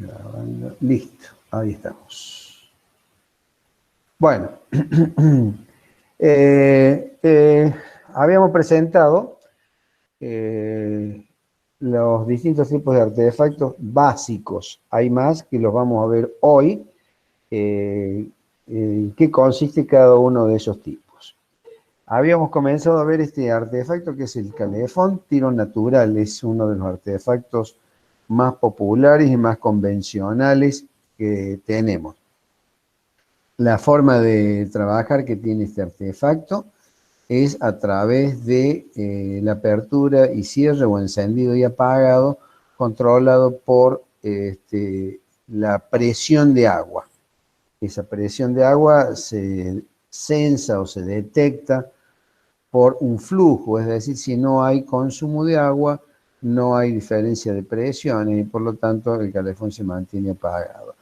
Grabando. Listo, ahí estamos. Bueno, habíamos presentado los distintos tipos de artefactos básicos. Hay más que los vamos a ver hoy. ¿Qué consiste cada uno de esos tipos? Habíamos comenzado a ver este artefacto que es el calefón tiro natural. Es uno de los artefactos más populares y más convencionales que tenemos. La forma de trabajar que tiene este artefacto es a través de la apertura y cierre o encendido y apagado, controlado por la presión de agua. Esa presión de agua se sensa o se detecta por un flujo, es decir, si no hay consumo de agua, no hay diferencia de presiones y por lo tanto el calefón se mantiene apagado.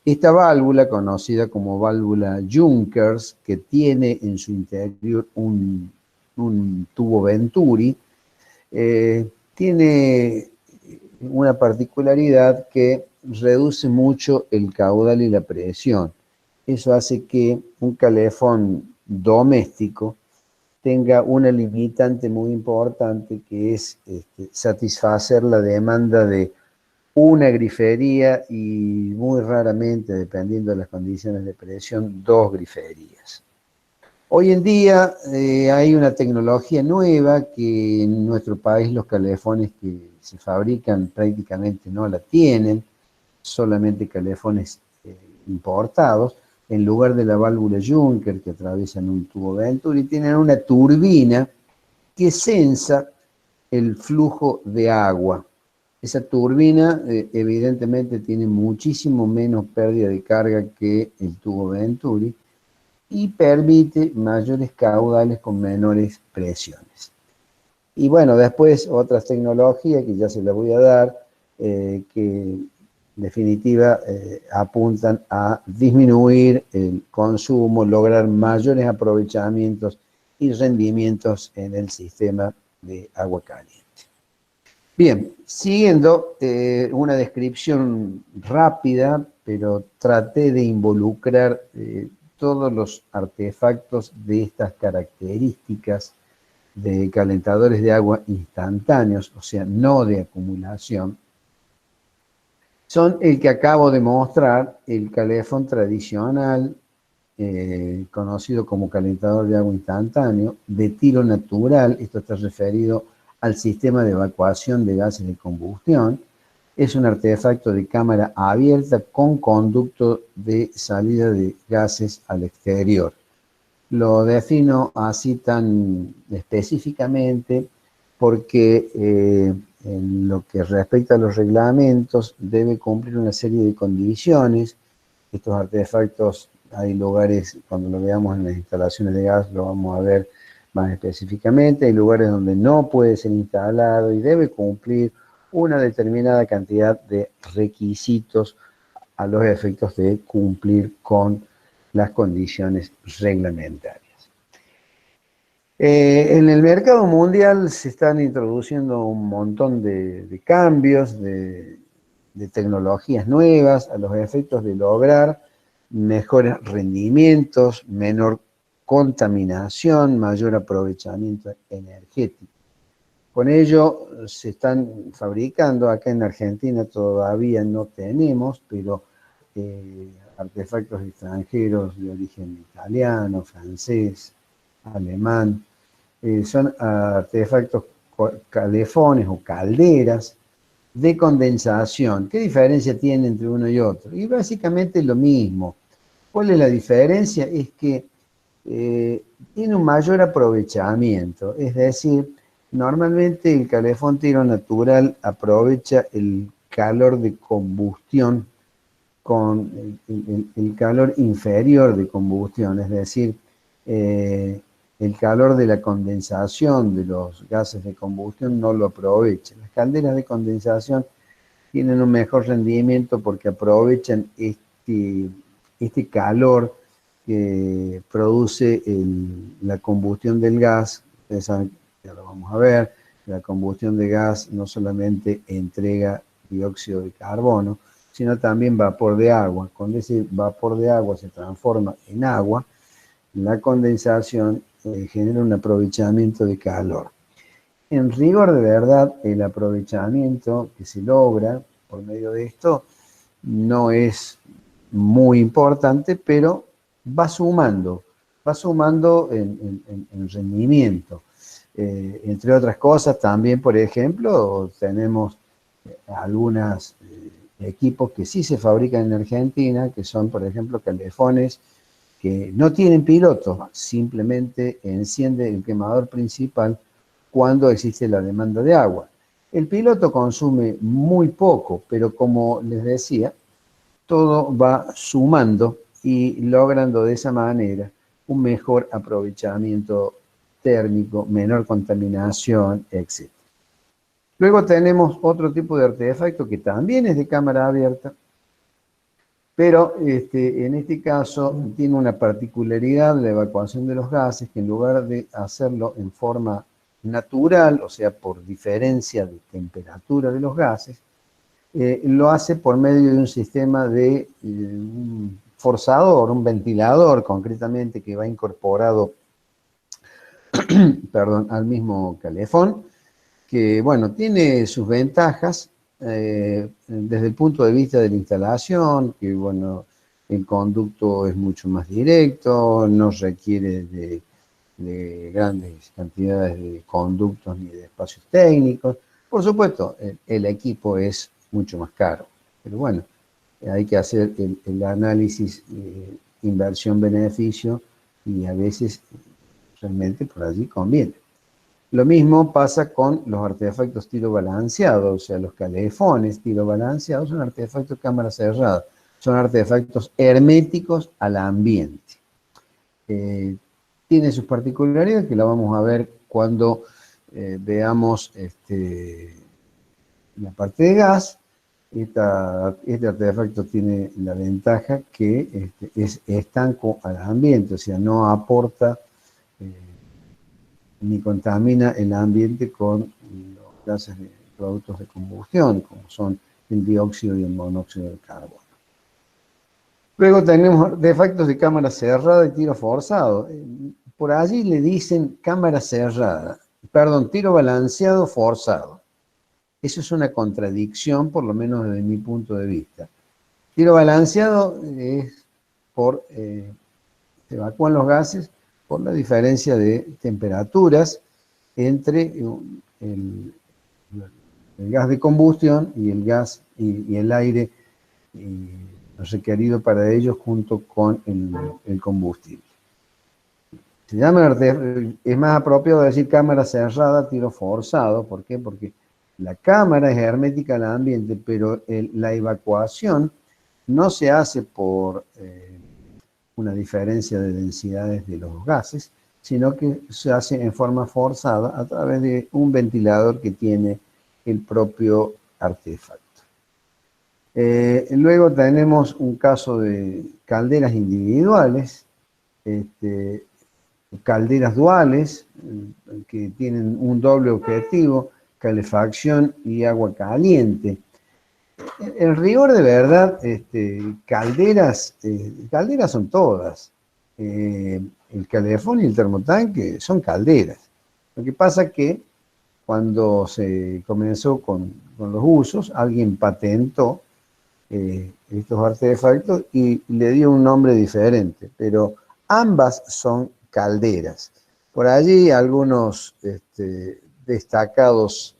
Esta válvula, conocida como válvula Junkers, que tiene en su interior un tubo Venturi, tiene una particularidad que reduce mucho el caudal y la presión. Eso hace que un calefón doméstico tenga una limitante muy importante que es satisfacer la demanda de una grifería y muy raramente, dependiendo de las condiciones de presión, dos griferías. Hoy en día hay una tecnología nueva que en nuestro país los calefones que se fabrican prácticamente no la tienen, solamente calefones importados. En lugar de la válvula Juncker que atraviesan un tubo Venturi, tienen una turbina que sensa el flujo de agua. Esa turbina evidentemente tiene muchísimo menos pérdida de carga que el tubo Venturi y permite mayores caudales con menores presiones. Y bueno, después otras tecnologías que ya se las voy a dar, que en definitiva apuntan a disminuir el consumo, lograr mayores aprovechamientos y rendimientos en el sistema de agua caliente. Bien, siguiendo una descripción rápida, pero traté de involucrar todos los artefactos de estas características de calentadores de agua instantáneos, o sea, no de acumulación, son el que acabo de mostrar, el calefón tradicional, conocido como calentador de agua instantáneo, de tiro natural. Esto está referido al sistema de evacuación de gases de combustión. Es un artefacto de cámara abierta con conducto de salida de gases al exterior. Lo defino así tan específicamente porque en lo que respecta a los reglamentos debe cumplir una serie de condiciones. Estos artefactos, hay lugares, cuando lo veamos en las instalaciones de gas, lo vamos a ver más específicamente. Hay lugares donde no puede ser instalado y debe cumplir una determinada cantidad de requisitos a los efectos de cumplir con las condiciones reglamentarias. En el mercado mundial se están introduciendo un montón de cambios, de tecnologías nuevas a los efectos de lograr mejores rendimientos, menor contaminación, mayor aprovechamiento energético. Con ello se están fabricando, acá en Argentina todavía no tenemos, pero artefactos extranjeros de origen italiano, francés, alemán, son artefactos calefones o calderas de condensación. ¿Qué diferencia tiene entre uno y otro? Y básicamente lo mismo. ¿Cuál es la diferencia? Es que tiene un mayor aprovechamiento, es decir, normalmente el calefón tiro natural aprovecha el calor de combustión con el calor inferior de combustión, es decir, el calor de la condensación de los gases de combustión no lo aprovecha. Las calderas de condensación tienen un mejor rendimiento porque aprovechan este calor que produce la combustión del gas. Ustedes saben, ya lo vamos a ver, la combustión de gas no solamente entrega dióxido de carbono, sino también vapor de agua. Cuando ese vapor de agua se transforma en agua, la condensación genera un aprovechamiento de calor. En rigor de verdad, el aprovechamiento que se logra por medio de esto no es muy importante, pero va sumando en rendimiento. Entre otras cosas, también, por ejemplo, tenemos algunos equipos que sí se fabrican en Argentina, que son, por ejemplo, calefones que no tienen piloto, simplemente enciende el quemador principal cuando existe la demanda de agua. El piloto consume muy poco, pero como les decía, todo va sumando y logrando de esa manera un mejor aprovechamiento térmico, menor contaminación, etc. Luego tenemos otro tipo de artefacto que también es de cámara abierta, pero en este caso tiene una particularidad, la evacuación de los gases, que en lugar de hacerlo en forma natural, o sea, por diferencia de temperatura de los gases, lo hace por medio de un sistema de un forzador, un ventilador concretamente, que va incorporado perdón, al mismo calefón, que bueno, tiene sus ventajas desde el punto de vista de la instalación, que bueno, el conducto es mucho más directo, no requiere de grandes cantidades de conductos ni de espacios técnicos. Por supuesto, el equipo es mucho más caro, pero bueno, hay que hacer el análisis inversión-beneficio y a veces realmente por allí conviene. Lo mismo pasa con los artefactos tiro balanceado, o sea, los calefones tiro balanceados son artefactos cámara cerrada, son artefactos herméticos al ambiente. Tiene sus particularidades que la vamos a ver cuando veamos la parte de gas. Este artefacto tiene la ventaja que es estanco al ambiente, o sea, no aporta ni contamina el ambiente con los gases de productos de combustión, como son el dióxido y el monóxido de carbono. Luego tenemos artefactos de cámara cerrada y tiro forzado. Por allí le dicen cámara cerrada, perdón, tiro balanceado forzado. Eso es una contradicción, por lo menos desde mi punto de vista. Tiro balanceado es por, se evacúan los gases por la diferencia de temperaturas entre el gas de combustión y el gas y el aire requerido para ellos junto con el combustible. Se llama, es más apropiado decir cámara cerrada, tiro forzado. ¿Por qué? Porque la cámara es hermética al ambiente, pero la evacuación no se hace por una diferencia de densidades de los gases, sino que se hace en forma forzada a través de un ventilador que tiene el propio artefacto. Luego tenemos un caso de calderas individuales, calderas duales, que tienen un doble objetivo, calefacción y agua caliente. En rigor de verdad, calderas son todas. El calefón y el termotanque son calderas. Lo que pasa es que cuando se comenzó con los usos, alguien patentó estos artefactos y le dio un nombre diferente, pero ambas son calderas. Por allí algunos destacados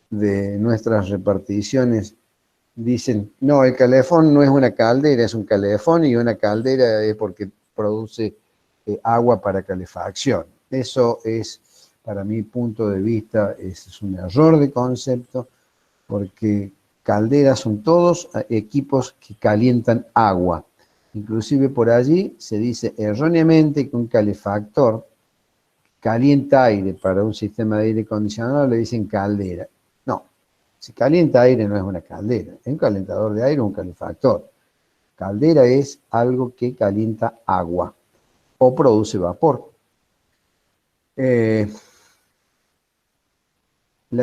de nuestras reparticiones dicen, no, el calefón no es una caldera, es un calefón, y una caldera es porque produce agua para calefacción. Eso es, para mi punto de vista, es un error de concepto, porque calderas son todos equipos que calientan agua. Inclusive por allí se dice erróneamente que un calefactor calienta aire. Para un sistema de aire acondicionado le dicen caldera. No, si calienta aire no es una caldera, es un calentador de aire o un calefactor. Caldera es algo que calienta agua o produce vapor. La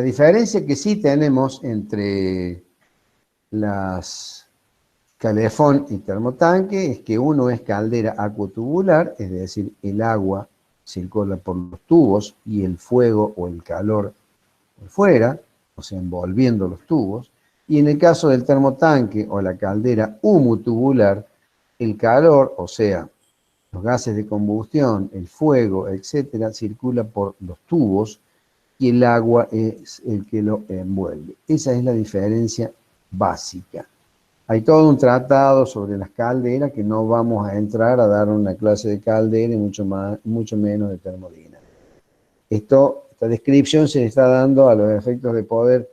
diferencia que sí tenemos entre las calefón y termotanque es que uno es caldera acuotubular, es decir, el agua circula por los tubos y el fuego o el calor por fuera, o sea, envolviendo los tubos. Y en el caso del termotanque o la caldera humotubular, el calor, o sea, los gases de combustión, el fuego, etcétera, circula por los tubos y el agua es el que lo envuelve. Esa es la diferencia básica. Hay todo un tratado sobre las calderas que no vamos a entrar a dar una clase de caldera y mucho menos de termodinámica. Esta descripción se está dando a los efectos de poder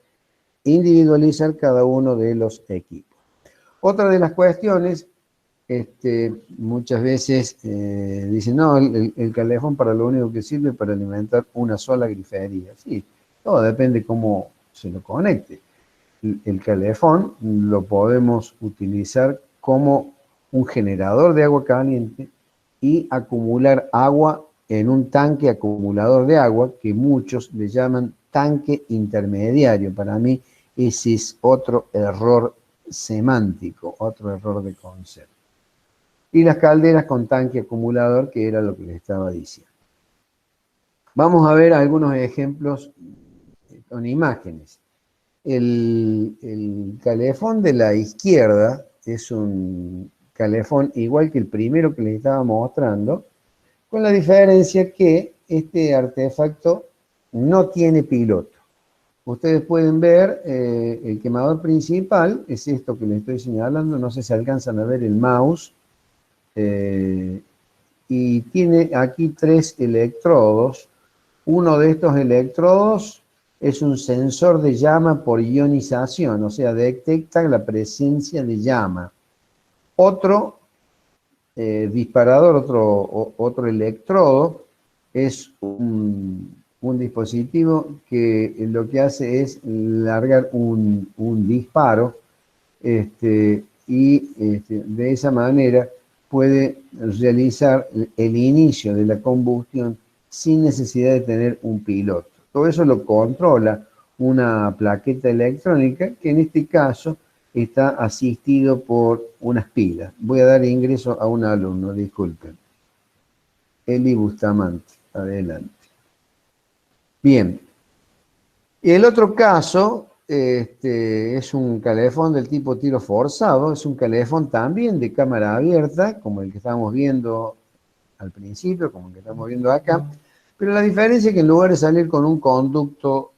individualizar cada uno de los equipos. Otra de las cuestiones, muchas veces dicen, no, el calefón para lo único que sirve es para alimentar una sola grifería. Sí, todo depende cómo se lo conecte. El calefón lo podemos utilizar como un generador de agua caliente y acumular agua en un tanque acumulador de agua que muchos le llaman tanque intermediario. Para mí ese es otro error semántico, otro error de concepto. Y las calderas con tanque acumulador, que era lo que les estaba diciendo. Vamos a ver algunos ejemplos con imágenes. El calefón de la izquierda es un calefón igual que el primero que les estaba mostrando, con la diferencia que este artefacto no tiene piloto. Ustedes pueden ver el quemador principal, es esto que les estoy señalando, no sé si alcanzan a ver el mouse, y tiene aquí 3 electrodos. Uno de estos electrodos es un sensor de llama por ionización, o sea, detecta la presencia de llama. Otro disparador, otro electrodo, es un dispositivo que lo que hace es largar un disparo y de esa manera puede realizar el inicio de la combustión sin necesidad de tener un piloto. Todo eso lo controla una plaqueta electrónica que en este caso está asistido por unas pilas. Voy a dar ingreso a un alumno, disculpen. Eli Bustamante, adelante. Bien. Y el otro caso es un calefón del tipo tiro forzado, es un calefón también de cámara abierta, como el que estábamos viendo al principio, como el que estamos viendo acá, pero la diferencia es que en lugar de salir con un conducto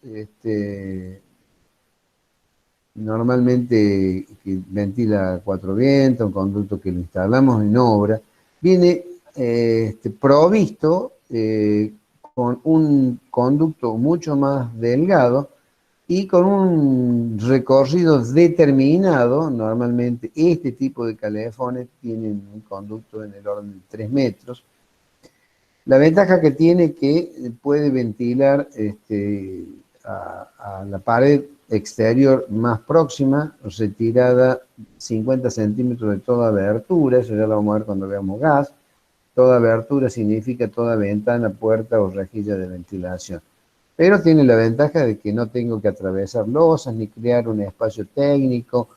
normalmente que ventila 4 vientos, un conducto que lo instalamos en obra, viene provisto con un conducto mucho más delgado y con un recorrido determinado. Normalmente este tipo de calefones tienen un conducto en el orden de 3 metros. La ventaja que tiene es que puede ventilar a la pared exterior más próxima, retirada 50 centímetros de toda abertura, eso ya lo vamos a ver cuando veamos gas. Toda abertura significa toda ventana, puerta o rejilla de ventilación. Pero tiene la ventaja de que no tengo que atravesar losas ni crear un espacio técnico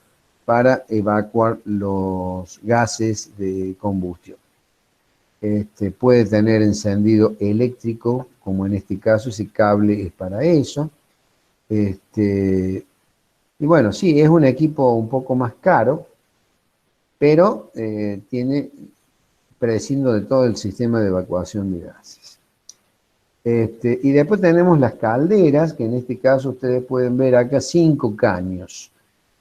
para evacuar los gases de combustión. Puede tener encendido eléctrico, como en este caso, ese cable es para eso. Y bueno, sí, es un equipo un poco más caro, pero prescindo de todo el sistema de evacuación de gases. Y después tenemos las calderas, que en este caso ustedes pueden ver acá 5 caños.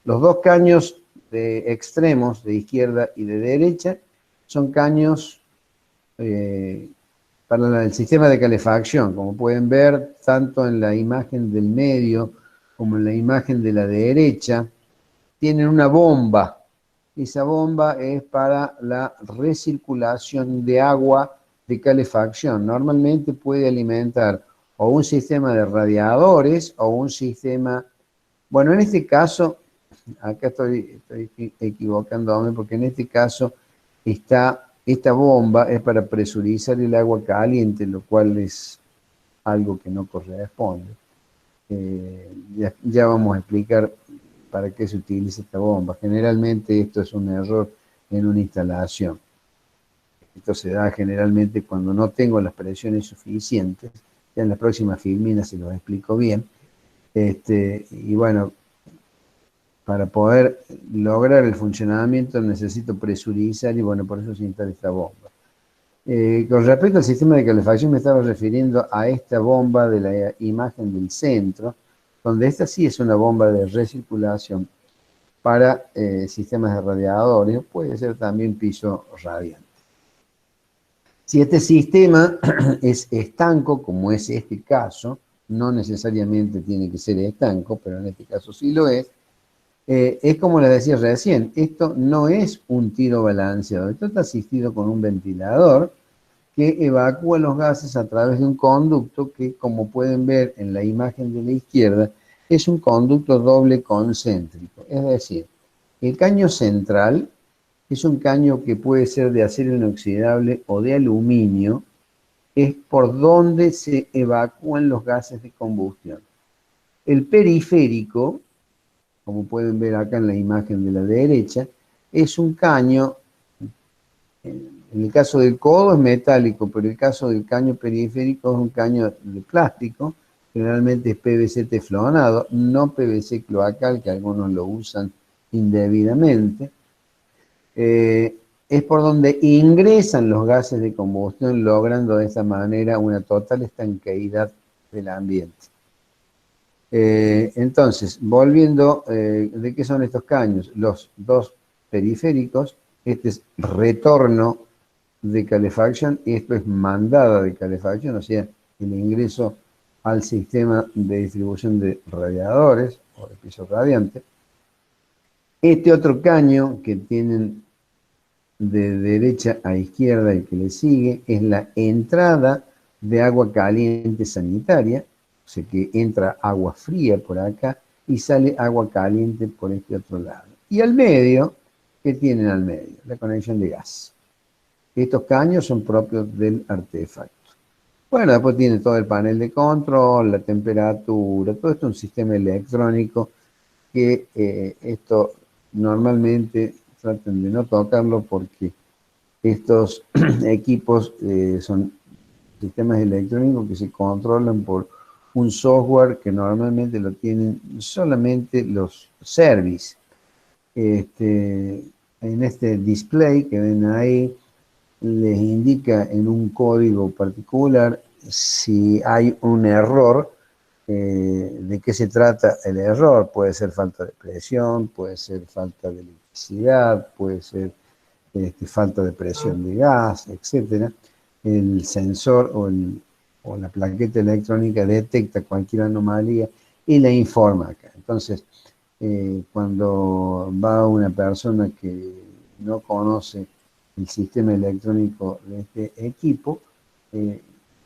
Los 2 caños de extremos, de izquierda y de derecha, son caños para el sistema de calefacción. Como pueden ver, tanto en la imagen del medio como en la imagen de la derecha, tienen una bomba. Esa bomba es para la recirculación de agua de calefacción. Normalmente puede alimentar o un sistema de radiadores o un sistema... Bueno, en este caso, acá estoy equivocándome porque en este caso esta bomba es para presurizar el agua caliente, lo cual es algo que no corresponde. Ya vamos a explicar para qué se utiliza esta bomba. Generalmente esto es un error en una instalación. Esto se da generalmente cuando no tengo las presiones suficientes. Ya en la próxima filmina se los explico bien. Y bueno, para poder lograr el funcionamiento necesito presurizar y bueno, por eso se instala esta bomba. Con respecto al sistema de calefacción me estaba refiriendo a esta bomba de la imagen del centro, donde esta sí es una bomba de recirculación para sistemas de radiadores, puede ser también piso radiante. Si este sistema es estanco, como es este caso, no necesariamente tiene que ser estanco, pero en este caso sí lo es como les decía recién, esto no es un tiro balanceado, esto está asistido con un ventilador que evacúa los gases a través de un conducto que, como pueden ver en la imagen de la izquierda, es un conducto doble concéntrico. Es decir, el caño central es un caño que puede ser de acero inoxidable o de aluminio, es por donde se evacúan los gases de combustión. El periférico, como pueden ver acá en la imagen de la derecha, es un caño, en el caso del codo es metálico, pero el caso del caño periférico es un caño de plástico, generalmente es PVC teflonado, no PVC cloacal, que algunos lo usan indebidamente. Es por donde ingresan los gases de combustión, logrando de esta manera una total estanqueidad del ambiente. Entonces, volviendo, ¿de qué son estos caños? Los dos periféricos, este es retorno de calefacción y esto es mandada de calefacción, o sea, el ingreso al sistema de distribución de radiadores o de piso radiante. Este otro caño que tienen de derecha a izquierda, el que le sigue, es la entrada de agua caliente sanitaria, o sea que entra agua fría por acá y sale agua caliente por este otro lado. Y al medio, ¿qué tienen al medio? La conexión de gas. Estos caños son propios del artefacto. Bueno, después tiene todo el panel de control, la temperatura, todo esto es un sistema electrónico que esto normalmente traten de no tocarlo porque estos equipos son sistemas electrónicos que se controlan por un software que normalmente lo tienen solamente los service. En este display que ven ahí, les indica en un código particular si hay un error, de qué se trata el error. Puede ser falta de presión, puede ser falta de electricidad, puede ser falta de presión de gas, etc. El sensor o la plaqueta electrónica detecta cualquier anomalía y la informa acá. Entonces, cuando va una persona que no conoce el sistema electrónico de este equipo,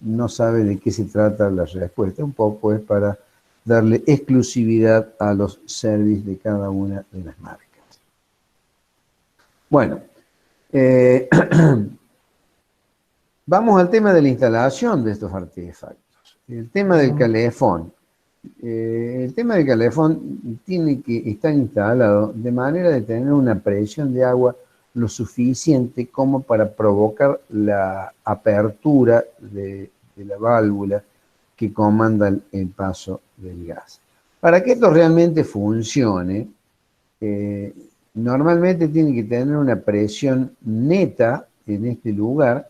no sabe de qué se trata la respuesta. Un poco es para darle exclusividad a los servicios de cada una de las marcas. Bueno, vamos al tema de la instalación de estos artefactos. El tema del calefón. El tema del calefón tiene que estar instalado de manera de tener una presión de agua lo suficiente como para provocar la apertura de la válvula que comanda el paso del gas. Para que esto realmente funcione, normalmente tiene que tener una presión neta en este lugar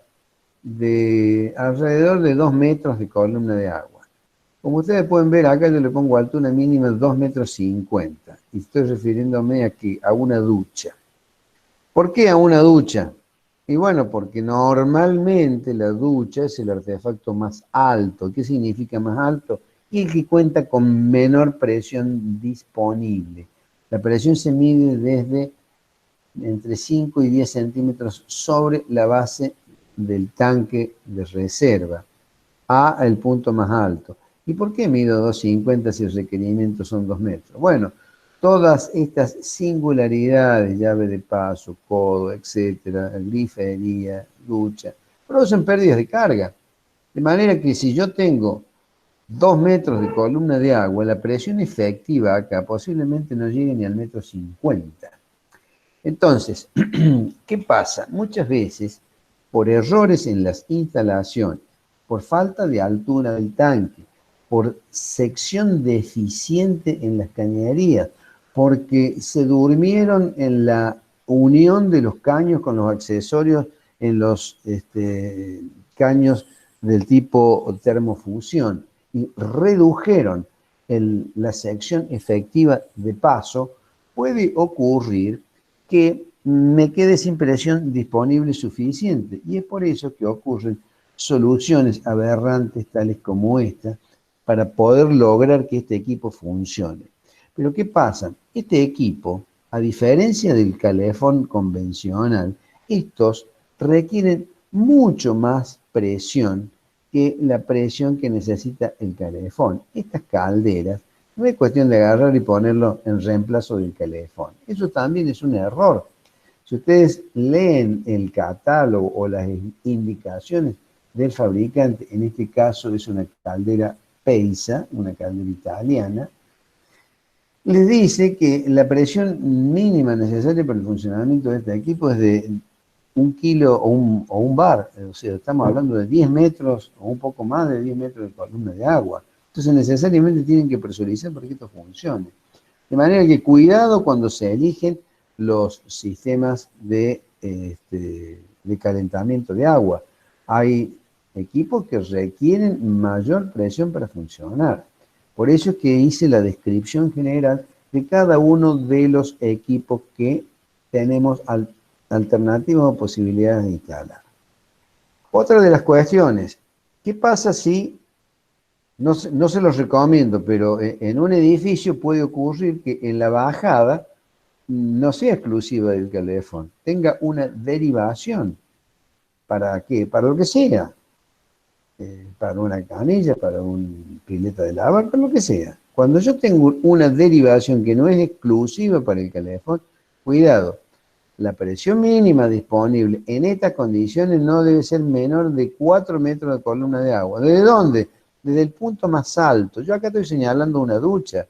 de alrededor de 2 metros de columna de agua. Como ustedes pueden ver, acá yo le pongo altura mínima de 2,50 metros. Y estoy refiriéndome a una ducha. ¿Por qué a una ducha? Y bueno, porque normalmente la ducha es el artefacto más alto. ¿Qué significa más alto? Y el que cuenta con menor presión disponible. La presión se mide desde entre 5 y 10 centímetros sobre la base del tanque de reserva a el punto más alto. ¿Y por qué mido 2,50 si el requerimiento son 2 metros? Bueno, todas estas singularidades, llave de paso, codo, etcétera, grifería, ducha, producen pérdidas de carga. De manera que si yo tengo 2 metros de columna de agua, la presión efectiva acá posiblemente no llegue ni al 1,50 m. Entonces, ¿qué pasa? Muchas veces, por errores en las instalaciones, por falta de altura del tanque, por sección deficiente en las cañerías, porque se durmieron en la unión de los caños con los accesorios en los caños del tipo termofusión y redujeron la sección efectiva de paso, puede ocurrir que me quede sin presión disponible suficiente. Y es por eso que ocurren soluciones aberrantes tales como esta para poder lograr que este equipo funcione. Pero ¿qué pasa? Este equipo, a diferencia del calefón convencional, estos requieren mucho más presión que la presión que necesita el calefón. Estas calderas, no es cuestión de agarrar y ponerlo en reemplazo del calefón. Eso también es un error. Si ustedes leen el catálogo o las indicaciones del fabricante, en este caso es una caldera Peisa, una caldera italiana, les dice que la presión mínima necesaria para el funcionamiento de este equipo es de 1 kilo o un bar, o sea, estamos hablando de 10 metros o un poco más de 10 metros de columna de agua. Entonces necesariamente tienen que presurizar para que esto funcione. De manera que cuidado cuando se eligen los sistemas de calentamiento de agua. Hay equipos que requieren mayor presión para funcionar. Por eso es que hice la descripción general de cada uno de los equipos que tenemos alternativas o posibilidades de instalar. Otra de las cuestiones, ¿qué pasa si, no se los recomiendo, pero en un edificio puede ocurrir que en la bajada no sea exclusiva del calefón, tenga una derivación? ¿Para qué? Para lo que sea. Para una canilla, para una pileta de lavar, para lo que sea. Cuando yo tengo una derivación que no es exclusiva para el calefón, cuidado, la presión mínima disponible en estas condiciones no debe ser menor de 4 metros de columna de agua. ¿Desde dónde? Desde el punto más alto. Yo acá estoy señalando una ducha.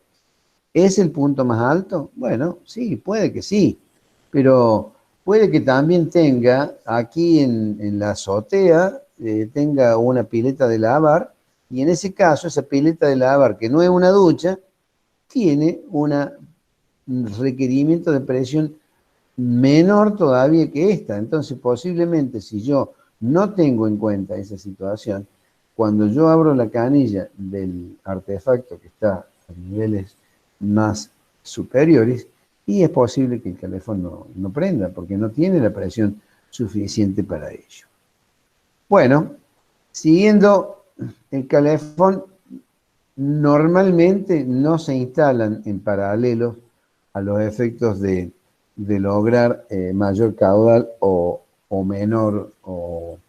¿Es el punto más alto? Bueno, sí, puede que sí, pero puede que también tenga aquí en la azotea, tenga una pileta de lavar, y en ese caso esa pileta de lavar, que no es una ducha, tiene un requerimiento de presión menor todavía que esta. Entonces, posiblemente si yo no tengo en cuenta esa situación, cuando yo abro la canilla del artefacto que está a niveles más superiores, y es posible que el calefón no prenda, porque no tiene la presión suficiente para ello. Bueno, siguiendo, el calefón normalmente no se instalan en paralelo a los efectos de lograr mayor caudal o menor o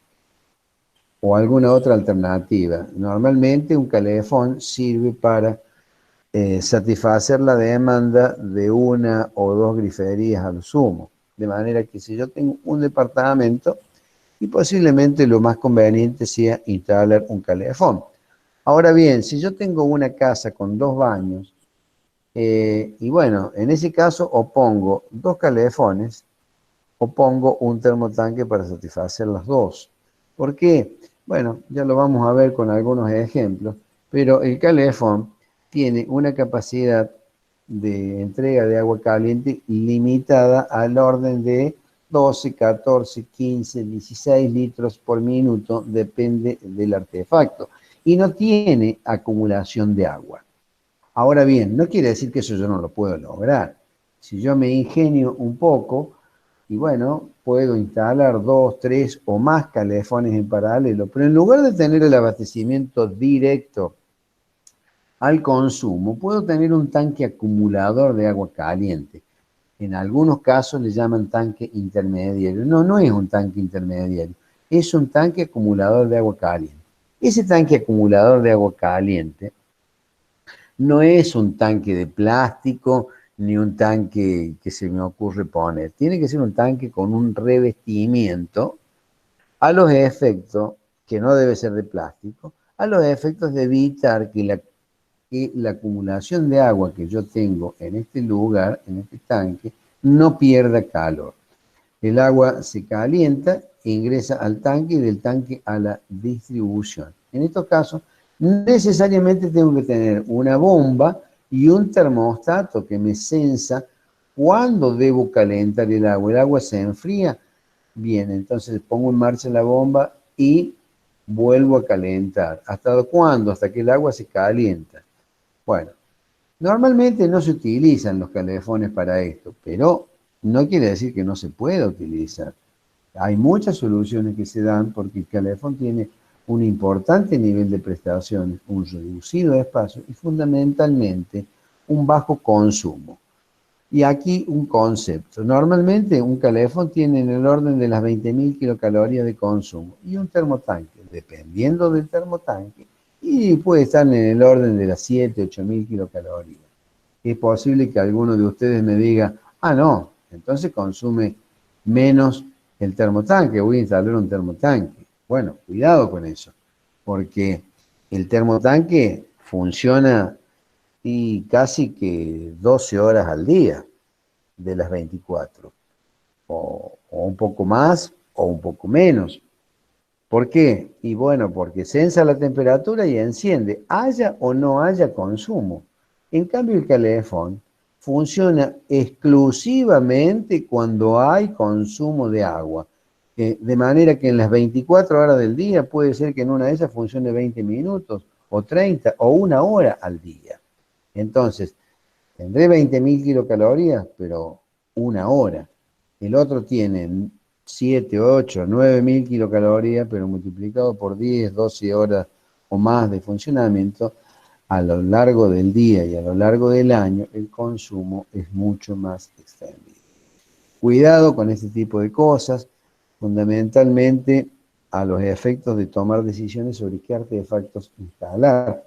alguna otra alternativa. Normalmente un calefón sirve para satisfacer la demanda de una o dos griferías al sumo. De manera que si yo tengo un departamento, y posiblemente lo más conveniente sea instalar un calefón. Ahora bien, si yo tengo una casa con 2 baños, y bueno, en ese caso o pongo 2 calefones o pongo un termotanque para satisfacer las dos. ¿Por qué? Bueno, ya lo vamos a ver con algunos ejemplos, pero el calefón tiene una capacidad de entrega de agua caliente limitada al orden de 12, 14, 15, 16 litros por minuto, depende del artefacto, y no tiene acumulación de agua. Ahora bien, no quiere decir que eso yo no lo puedo lograr. Si yo me ingenio un poco, y bueno, puedo instalar 2, 3 o más calefones en paralelo, pero en lugar de tener el abastecimiento directo al consumo, puedo tener un tanque acumulador de agua caliente. En algunos casos le llaman tanque intermediario. No, no es un tanque intermediario, es un tanque acumulador de agua caliente. Ese tanque acumulador de agua caliente no es un tanque de plástico ni un tanque que se me ocurre poner. Tiene que ser un tanque con un revestimiento a los efectos, que no debe ser de plástico, a los efectos de evitar que la acumulación de agua que yo tengo en este lugar, en este tanque, no pierda calor. El agua se calienta, ingresa al tanque y del tanque a la distribución. En estos casos, necesariamente tengo que tener una bomba y un termostato que me censa cuándo debo calentar el agua. El agua se enfría, bien, entonces pongo en marcha la bomba y vuelvo a calentar. ¿Hasta cuándo? Hasta que el agua se calienta. Bueno, normalmente no se utilizan los calefones para esto, pero no quiere decir que no se pueda utilizar. Hay muchas soluciones que se dan porque el calefón tiene un importante nivel de prestaciones, un reducido espacio y fundamentalmente un bajo consumo. Y aquí un concepto. Normalmente un calefón tiene en el orden de las 20.000 kilocalorías de consumo y un termotanque, dependiendo del termotanque, y puede estar en el orden de las 7, 8.000 kilocalorías. Es posible que alguno de ustedes me diga, ah, no, entonces consume menos el termotanque, voy a instalar un termotanque. Bueno, cuidado con eso, porque el termotanque funciona y casi que 12 horas al día de las 24, o un poco más o un poco menos. ¿Por qué? Y bueno, porque sensa la temperatura y enciende, haya o no haya consumo. En cambio, el calefón funciona exclusivamente cuando hay consumo de agua. De manera que en las 24 horas del día puede ser que en una de esas funcione 20 minutos, o 30, o una hora al día. Entonces, tendré 20.000 kilocalorías, pero una hora. El otro tiene 7, 8, 9.000 kilocalorías, pero multiplicado por 10, 12 horas o más de funcionamiento, a lo largo del día y a lo largo del año, el consumo es mucho más extendido. Cuidado con este tipo de cosas, fundamentalmente a los efectos de tomar decisiones sobre qué artefactos instalar.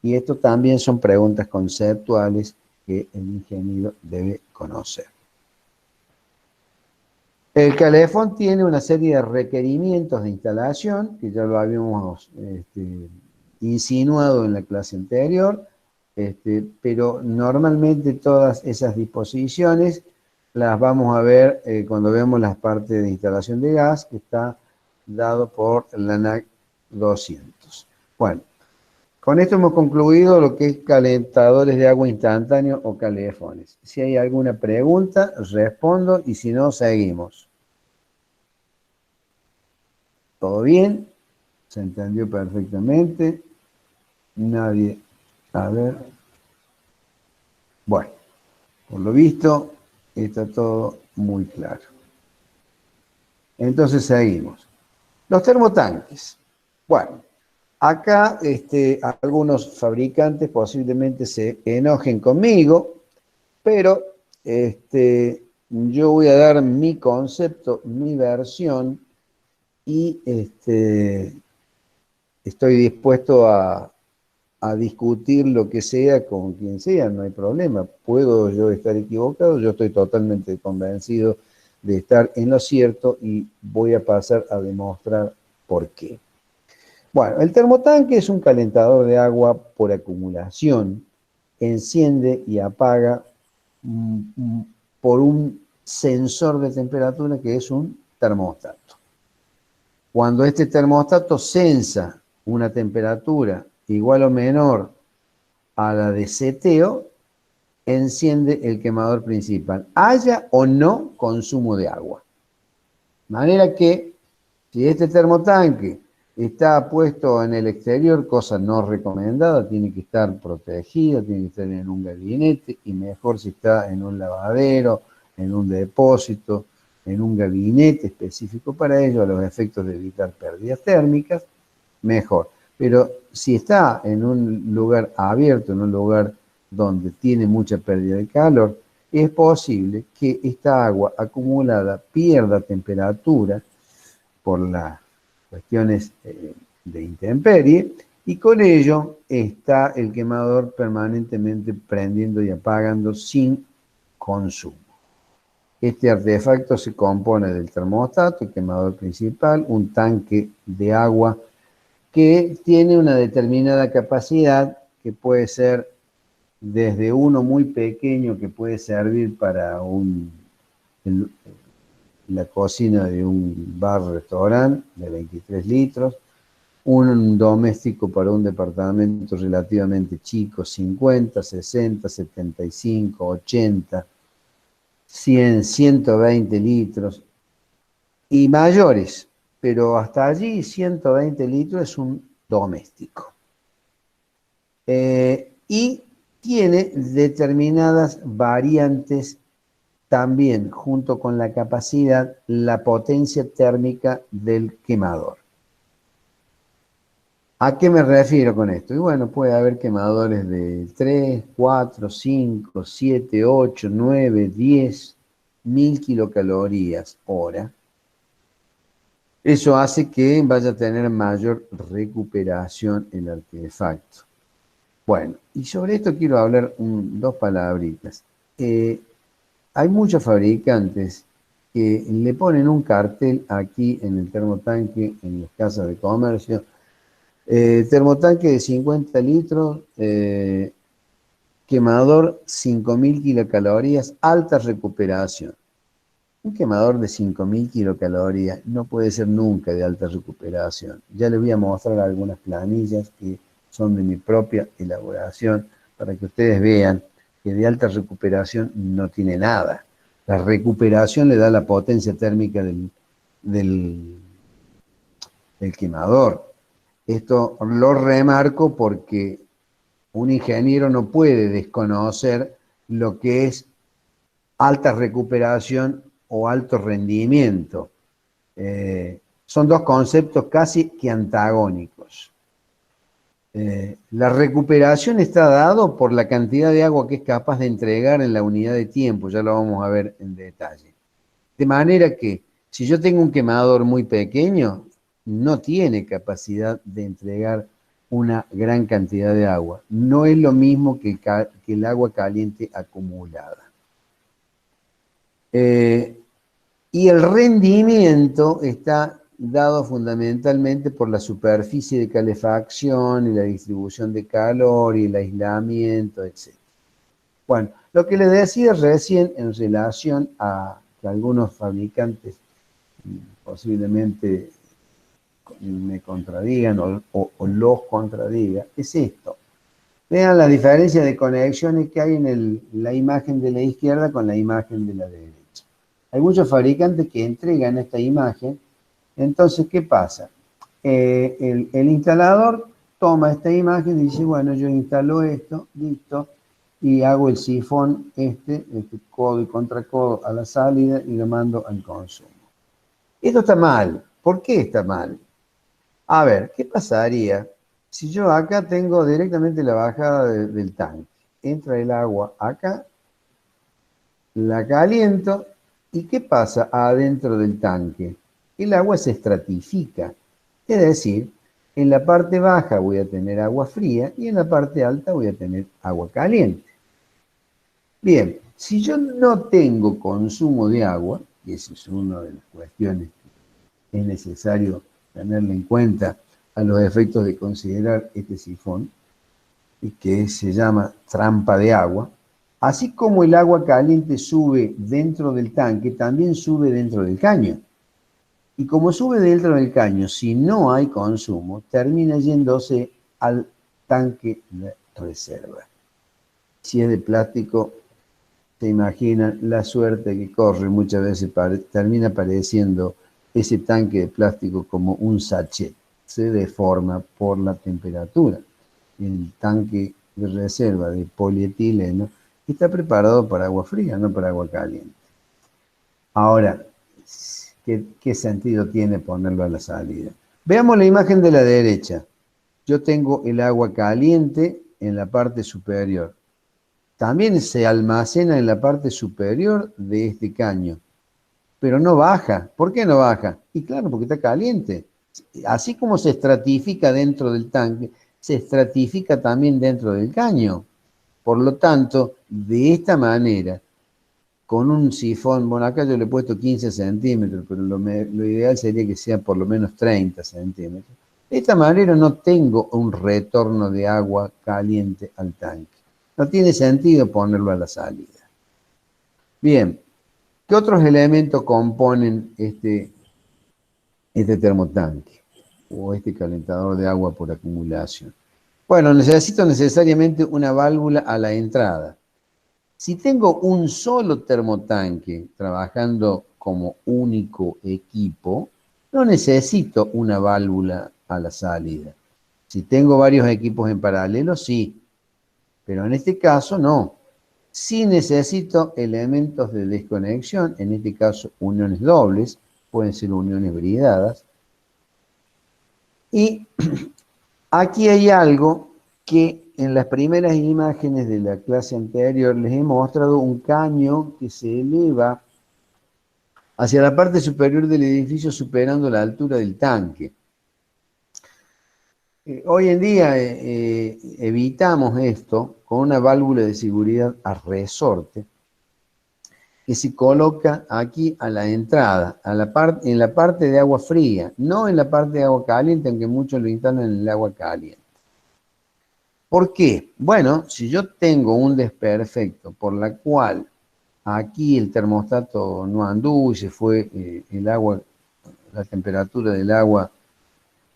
Y esto también son preguntas conceptuales que el ingeniero debe conocer. El calefón tiene una serie de requerimientos de instalación, que ya lo habíamos insinuado en la clase anterior, pero normalmente todas esas disposiciones las vamos a ver cuando vemos las partes de instalación de gas, que está dado por la ANAC 200. Bueno, con esto hemos concluido lo que es calentadores de agua instantáneo o calefones. Si hay alguna pregunta, respondo y si no, seguimos. ¿Todo bien? ¿Se entendió perfectamente? Nadie. A ver. Bueno, por lo visto, está todo muy claro. Entonces seguimos. Los termotanques. Bueno, acá algunos fabricantes posiblemente se enojen conmigo, pero yo voy a dar mi concepto, mi versión, y estoy dispuesto a discutir lo que sea con quien sea, no hay problema. Puedo yo estar equivocado, yo estoy totalmente convencido de estar en lo cierto y voy a pasar a demostrar por qué. Bueno, el termotanque es un calentador de agua por acumulación, enciende y apaga por un sensor de temperatura que es un termostato. Cuando este termostato sensa una temperatura igual o menor a la de seteo, enciende el quemador principal, haya o no consumo de agua. De manera que, si este termotanque está puesto en el exterior, cosa no recomendada, tiene que estar protegido, tiene que estar en un gabinete, y mejor si está en un lavadero, en un depósito, en un gabinete específico para ello, a los efectos de evitar pérdidas térmicas, mejor. Pero si está en un lugar abierto, en un lugar donde tiene mucha pérdida de calor, es posible que esta agua acumulada pierda temperatura por las cuestiones de intemperie, y con ello está el quemador permanentemente prendiendo y apagando sin consumo. Este artefacto se compone del termostato, el quemador principal, un tanque de agua que tiene una determinada capacidad que puede ser desde uno muy pequeño que puede servir para la cocina de un bar-restaurante de 23 litros, un doméstico para un departamento relativamente chico, 50, 60, 75, 80, 100, 120 litros y mayores, pero hasta allí 120 litros es un doméstico. Y tiene determinadas variantes también, junto con la capacidad, la potencia térmica del quemador. ¿A qué me refiero con esto? Y bueno, puede haber quemadores de 3, 4, 5, 7, 8, 9, 10 mil kilocalorías hora. Eso hace que vaya a tener mayor recuperación el artefacto. Bueno, y sobre esto quiero hablar dos palabritas. Hay muchos fabricantes que le ponen un cartel aquí en el termotanque, en las casas de comercio, termotanque de 50 litros, quemador 5.000 kilocalorías, alta recuperación. Un quemador de 5.000 kilocalorías no puede ser nunca de alta recuperación. Ya les voy a mostrar algunas planillas que son de mi propia elaboración para que ustedes vean que de alta recuperación no tiene nada. La recuperación le da la potencia térmica del quemador. Esto lo remarco porque un ingeniero no puede desconocer lo que es alta recuperación o alto rendimiento. Son dos conceptos casi que antagónicos. La recuperación está dado por la cantidad de agua que es capaz de entregar en la unidad de tiempo, ya lo vamos a ver en detalle. De manera que si yo tengo un quemador muy pequeño, no tiene capacidad de entregar una gran cantidad de agua. No es lo mismo que el agua caliente acumulada. Y el rendimiento está dado fundamentalmente por la superficie de calefacción y la distribución de calor y el aislamiento, etc. Bueno, lo que les decía recién en relación a que algunos fabricantes posiblemente me contradigan o los contradiga, es esto. Vean la diferencia de conexiones que hay en la imagen de la izquierda con la imagen de la derecha. Hay muchos fabricantes que entregan esta imagen. Entonces, ¿qué pasa? El instalador toma esta imagen y dice, bueno, yo instalo esto, listo, y hago el sifón este codo y contracodo a la salida y lo mando al consumo. Esto está mal. ¿Por qué está mal? A ver, ¿qué pasaría si yo acá tengo directamente la bajada del tanque? Entra el agua acá, la caliento, ¿y qué pasa adentro del tanque? El agua se estratifica. Es decir, en la parte baja voy a tener agua fría y en la parte alta voy a tener agua caliente. Bien, si yo no tengo consumo de agua, y esa es una de las cuestiones que es necesario tenerla en cuenta a los efectos de considerar este sifón, y que se llama trampa de agua, así como el agua caliente sube dentro del tanque, también sube dentro del caño. Y como sube dentro del caño, si no hay consumo, termina yéndose al tanque de reserva. Si es de plástico, se imaginan la suerte que corre. Muchas veces termina pareciendo ese tanque de plástico como un sachet. Se deforma por la temperatura. El tanque de reserva de polietileno está preparado para agua fría, no para agua caliente. Ahora, ¿qué sentido tiene ponerlo a la salida? Veamos la imagen de la derecha. Yo tengo el agua caliente en la parte superior. También se almacena en la parte superior de este caño, pero no baja. ¿Por qué no baja? Y claro, porque está caliente. Así como se estratifica dentro del tanque, se estratifica también dentro del caño. Por lo tanto, de esta manera, con un sifón, bueno, acá yo le he puesto 15 centímetros, pero lo ideal sería que sea por lo menos 30 centímetros. De esta manera no tengo un retorno de agua caliente al tanque. No tiene sentido ponerlo a la salida. Bien, ¿qué otros elementos componen este termotanque o este calentador de agua por acumulación? Bueno, necesito necesariamente una válvula a la entrada. Si tengo un solo termotanque trabajando como único equipo, no necesito una válvula a la salida. Si tengo varios equipos en paralelo, sí, pero en este caso no. Sí necesito elementos de desconexión, en este caso uniones dobles, pueden ser uniones bridadas. Y aquí hay algo que en las primeras imágenes de la clase anterior les he mostrado un caño que se eleva hacia la parte superior del edificio superando la altura del tanque. Hoy en día evitamos esto con una válvula de seguridad a resorte que se coloca aquí a la entrada, en la parte de agua fría, no en la parte de agua caliente, aunque muchos lo instalan en el agua caliente. ¿Por qué? Bueno, si yo tengo un desperfecto por la cual aquí el termostato no anduvo y se fue el agua, la temperatura del agua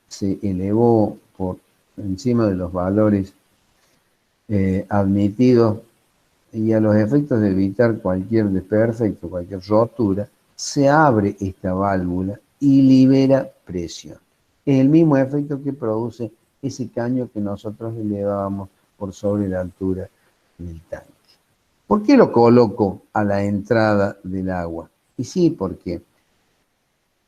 se elevó por encima de los valores admitidos y a los efectos de evitar cualquier desperfecto, cualquier rotura, se abre esta válvula y libera presión. Es el mismo efecto que produce ese caño que nosotros elevábamos por sobre la altura del tanque. ¿Por qué lo coloco a la entrada del agua? Y sí, porque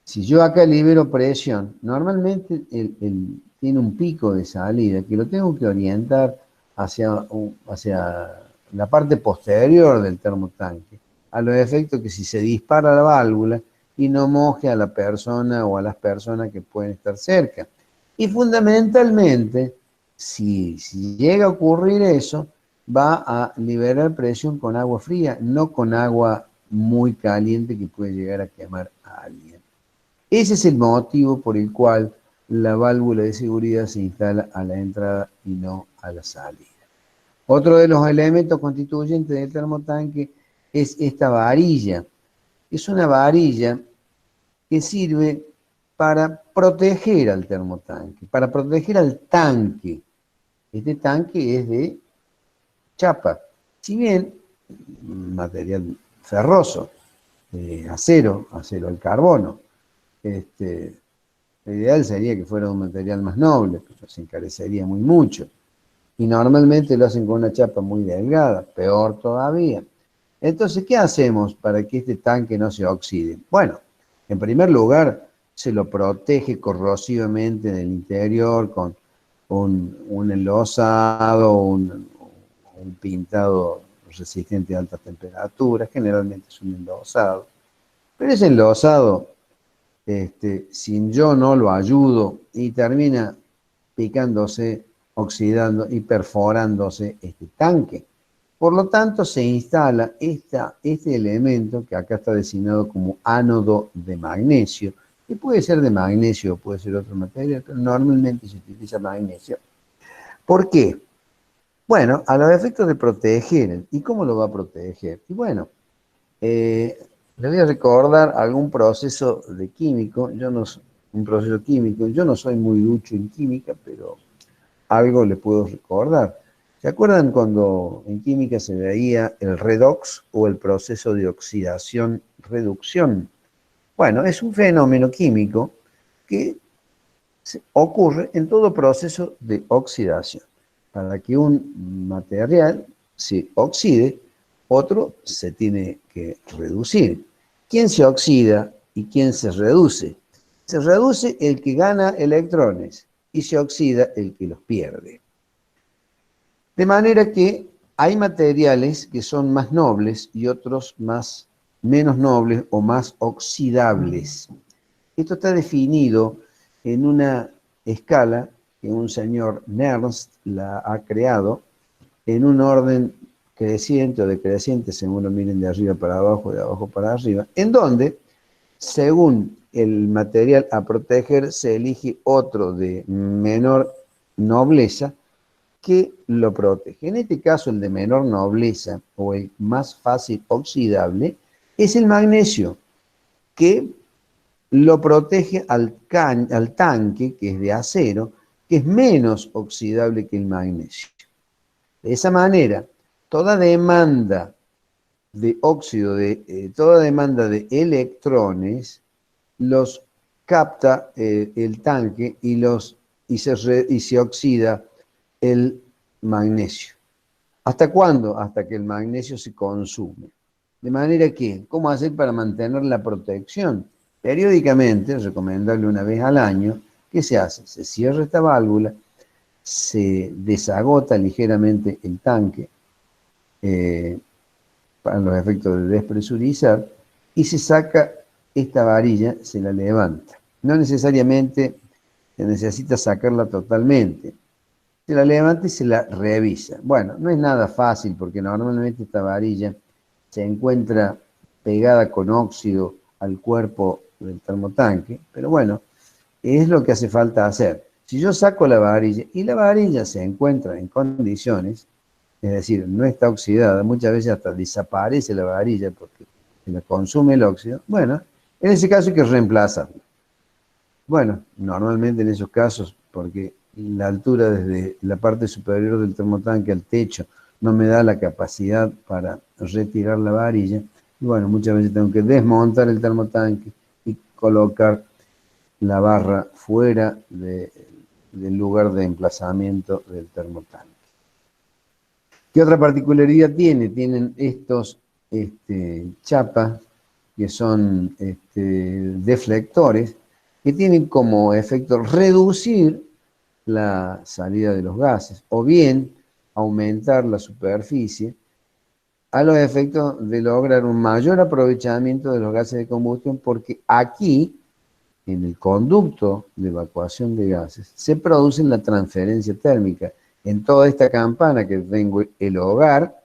si yo acá libero presión, normalmente tiene un pico de salida que lo tengo que orientar hacia la parte posterior del termotanque, a los efectos que si se dispara la válvula y no moje a la persona o a las personas que pueden estar cerca. Y fundamentalmente, si llega a ocurrir eso, va a liberar presión con agua fría, no con agua muy caliente que puede llegar a quemar a alguien. Ese es el motivo por el cual la válvula de seguridad se instala a la entrada y no a la salida. Otro de los elementos constituyentes del termotanque es esta varilla. Es una varilla que sirve para proteger al termotanque, para proteger al tanque. Este tanque es de chapa, si bien material ferroso, acero al carbono. Lo ideal sería que fuera un material más noble, pero se encarecería muy mucho. Y normalmente lo hacen con una chapa muy delgada, peor todavía. Entonces, ¿qué hacemos para que este tanque no se oxide? Bueno, en primer lugar, se lo protege corrosivamente en el interior con un enlosado, un pintado resistente a altas temperaturas, generalmente es un enlosado. Pero ese enlosado, si yo no lo ayudo y termina picándose, oxidando y perforándose este tanque. Por lo tanto, se instala este elemento que acá está designado como ánodo de magnesio, que puede ser de magnesio o puede ser otro material, pero normalmente se utiliza magnesio. ¿Por qué? Bueno, a los efectos de proteger. ¿Y cómo lo va a proteger? Y bueno, les voy a recordar algún proceso de químico, un proceso químico. Yo no soy muy ducho en química, pero algo le puedo recordar. ¿Se acuerdan cuando en química se veía el redox o el proceso de oxidación-reducción? Bueno, es un fenómeno químico que ocurre en todo proceso de oxidación. Para que un material se oxide, otro se tiene que reducir. ¿Quién se oxida y quién se reduce? Se reduce el que gana electrones y se oxida el que los pierde. De manera que hay materiales que son más nobles y otros menos nobles o más oxidables. Esto está definido en una escala que un señor Nernst la ha creado en un orden creciente o decreciente, según lo miren de arriba para abajo, de abajo para arriba, en donde, según el material a proteger se elige otro de menor nobleza que lo protege. En este caso, el de menor nobleza o el más fácil oxidable es el magnesio, que lo protege al tanque, que es de acero, que es menos oxidable que el magnesio. De esa manera, toda demanda de óxido, toda demanda de electrones, los capta el tanque y se oxida el magnesio. ¿Hasta cuándo? Hasta que el magnesio se consume. De manera que, ¿cómo hacer para mantener la protección? Periódicamente, recomendable una vez al año, ¿qué se hace? Se cierra esta válvula, se desagota ligeramente el tanque para los efectos de despresurizar y se saca esta varilla, se la levanta. No necesariamente se necesita sacarla totalmente. Se la levanta y se la revisa. Bueno, no es nada fácil porque normalmente esta varilla se encuentra pegada con óxido al cuerpo del termotanque, pero bueno, es lo que hace falta hacer. Si yo saco la varilla y la varilla se encuentra en condiciones, es decir, no está oxidada, muchas veces hasta desaparece la varilla porque se la consume el óxido, bueno, en ese caso hay que reemplazarla. Bueno, normalmente en esos casos, porque la altura desde la parte superior del termotanque al techo no me da la capacidad para retirar la varilla, y bueno, muchas veces tengo que desmontar el termotanque y colocar la barra fuera del lugar de emplazamiento del termotanque. ¿Qué otra particularidad tiene? Tienen estos chapas que son deflectores, que tienen como efecto reducir la salida de los gases, o bien aumentar la superficie a los efectos de lograr un mayor aprovechamiento de los gases de combustión, porque aquí, en el conducto de evacuación de gases, se produce la transferencia térmica. En toda esta campana que tengo el hogar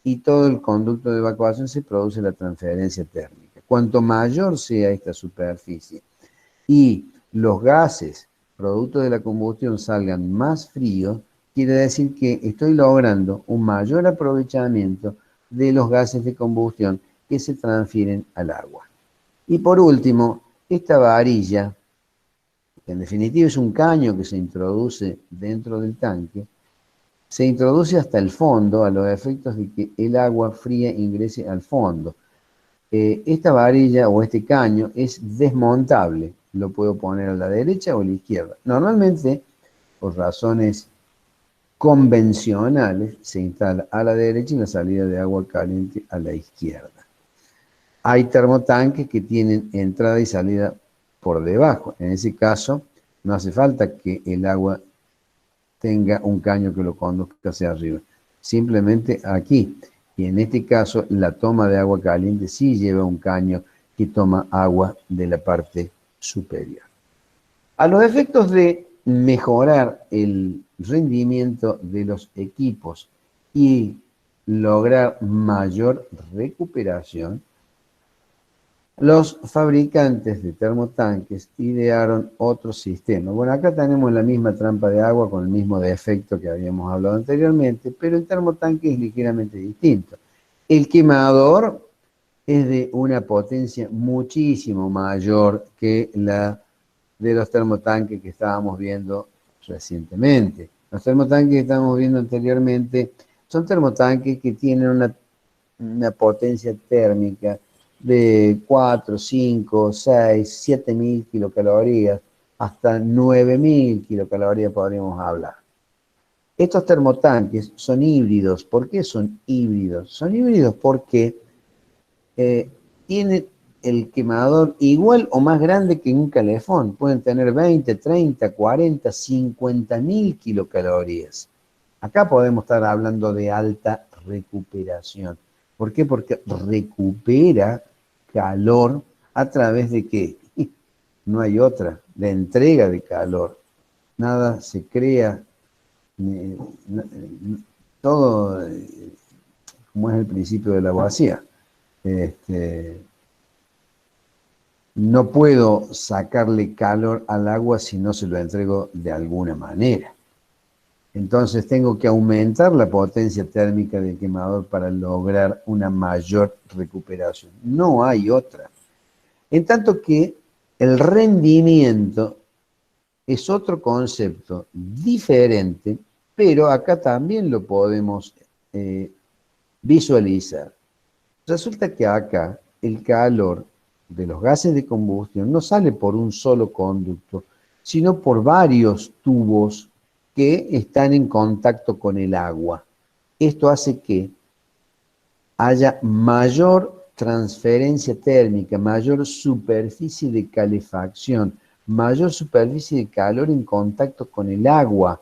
y todo el conducto de evacuación se produce la transferencia térmica. Cuanto mayor sea esta superficie y los gases producto de la combustión salgan más fríos, quiere decir que estoy logrando un mayor aprovechamiento de los gases de combustión que se transfieren al agua. Y por último, esta varilla, que en definitiva es un caño que se introduce dentro del tanque, se introduce hasta el fondo a los efectos de que el agua fría ingrese al fondo. Esta varilla o este caño es desmontable, lo puedo poner a la derecha o a la izquierda. Normalmente, por razones convencionales, se instala a la derecha y la salida de agua caliente a la izquierda. Hay termotanques que tienen entrada y salida por debajo. En ese caso, no hace falta que el agua tenga un caño que lo conduzca hacia arriba. Simplemente aquí. Y en este caso, la toma de agua caliente sí lleva un caño que toma agua de la parte superior. A los efectos de mejorar el rendimiento de los equipos y lograr mayor recuperación, los fabricantes de termotanques idearon otro sistema. Bueno, acá tenemos la misma trampa de agua con el mismo defecto que habíamos hablado anteriormente, pero el termotanque es ligeramente distinto. El quemador es de una potencia muchísimo mayor que la de los termotanques que estábamos viendo recientemente. Los termotanques que estábamos viendo anteriormente son termotanques que tienen una potencia térmica de 4, 5, 6, 7.000 kilocalorías, hasta 9.000 kilocalorías podríamos hablar. Estos termotanques son híbridos. ¿Por qué son híbridos? Son híbridos porque tienen el quemador igual o más grande que un calefón. Pueden tener 20, 30, 40, 50.000 kilocalorías. Acá podemos estar hablando de alta recuperación. ¿Por qué? Porque recupera calor a través de ¿qué? No hay otra, la entrega de calor. Nada se crea, todo como es el principio de la vacía. no puedo sacarle calor al agua si no se lo entrego de alguna manera. Entonces tengo que aumentar la potencia térmica del quemador para lograr una mayor recuperación. No hay otra. En tanto que el rendimiento es otro concepto diferente, pero acá también lo podemos visualizar. Resulta que acá el calor de los gases de combustión no sale por un solo conducto, sino por varios tubos que están en contacto con el agua. Esto hace que haya mayor transferencia térmica, mayor superficie de calefacción, mayor superficie de calor en contacto con el agua,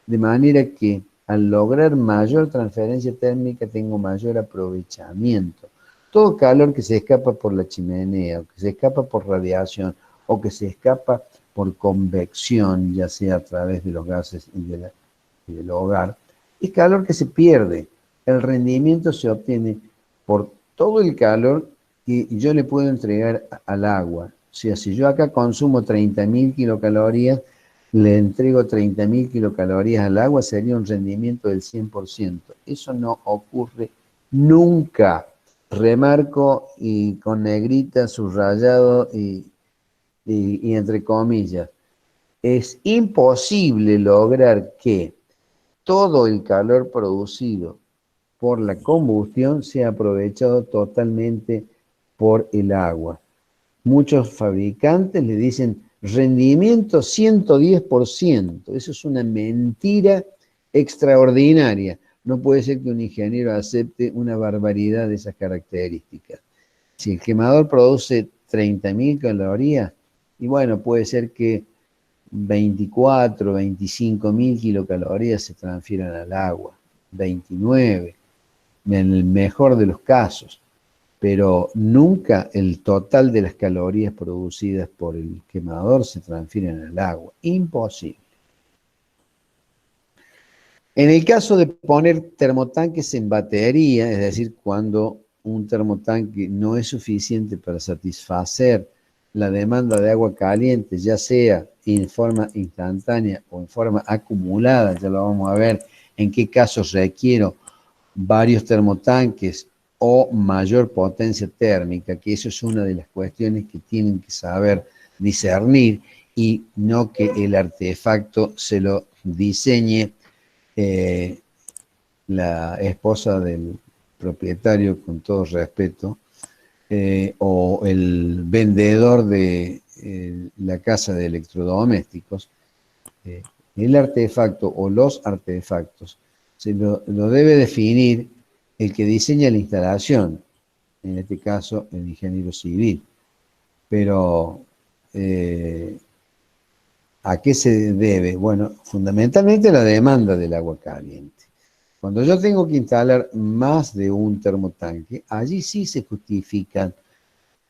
de manera que al lograr mayor transferencia térmica tengo mayor aprovechamiento. Todo calor que se escapa por la chimenea, o que se escapa por radiación, o que se escapa por convección, ya sea a través de los gases y del hogar, es calor que se pierde. El rendimiento se obtiene por todo el calor que yo le puedo entregar al agua. O sea, si yo acá consumo 30.000 kilocalorías, le entrego 30.000 kilocalorías al agua, sería un rendimiento del 100%. Eso no ocurre nunca. Remarco y con negrita, subrayado y entre comillas. Es imposible lograr que todo el calor producido por la combustión sea aprovechado totalmente por el agua. Muchos fabricantes le dicen rendimiento 110%. Eso es una mentira extraordinaria. No puede ser que un ingeniero acepte una barbaridad de esas características. Si el quemador produce 30.000 calorías, y bueno, puede ser que 24, 25.000 kilocalorías se transfieran al agua, 29, en el mejor de los casos, pero nunca el total de las calorías producidas por el quemador se transfieren al agua. Imposible. En el caso de poner termotanques en batería, es decir, cuando un termotanque no es suficiente para satisfacer la demanda de agua caliente, ya sea en forma instantánea o en forma acumulada, ya lo vamos a ver en qué casos requiero varios termotanques o mayor potencia térmica, que eso es una de las cuestiones que tienen que saber discernir y no que el artefacto se lo diseñe la esposa del propietario, con todo respeto, o el vendedor de la casa de electrodomésticos. El artefacto o los artefactos se lo debe definir el que diseña la instalación, en este caso el ingeniero civil. Pero, ¿a qué se debe? Bueno, fundamentalmente la demanda del agua caliente. Cuando yo tengo que instalar más de un termotanque, allí sí se justifican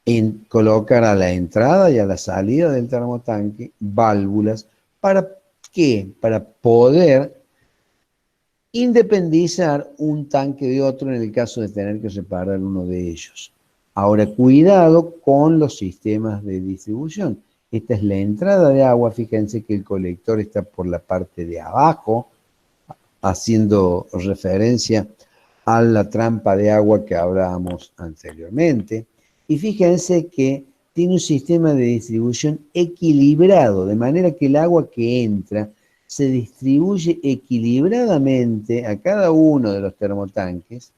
en colocar a la entrada y a la salida del termotanque válvulas. ¿Para qué? Para poder independizar un tanque de otro en el caso de tener que reparar uno de ellos. Ahora, cuidado con los sistemas de distribución. Esta es la entrada de agua. Fíjense que el colector está por la parte de abajo, haciendo referencia a la trampa de agua que hablábamos anteriormente. Y fíjense que tiene un sistema de distribución equilibrado, de manera que el agua que entra se distribuye equilibradamente a cada uno de los termotanques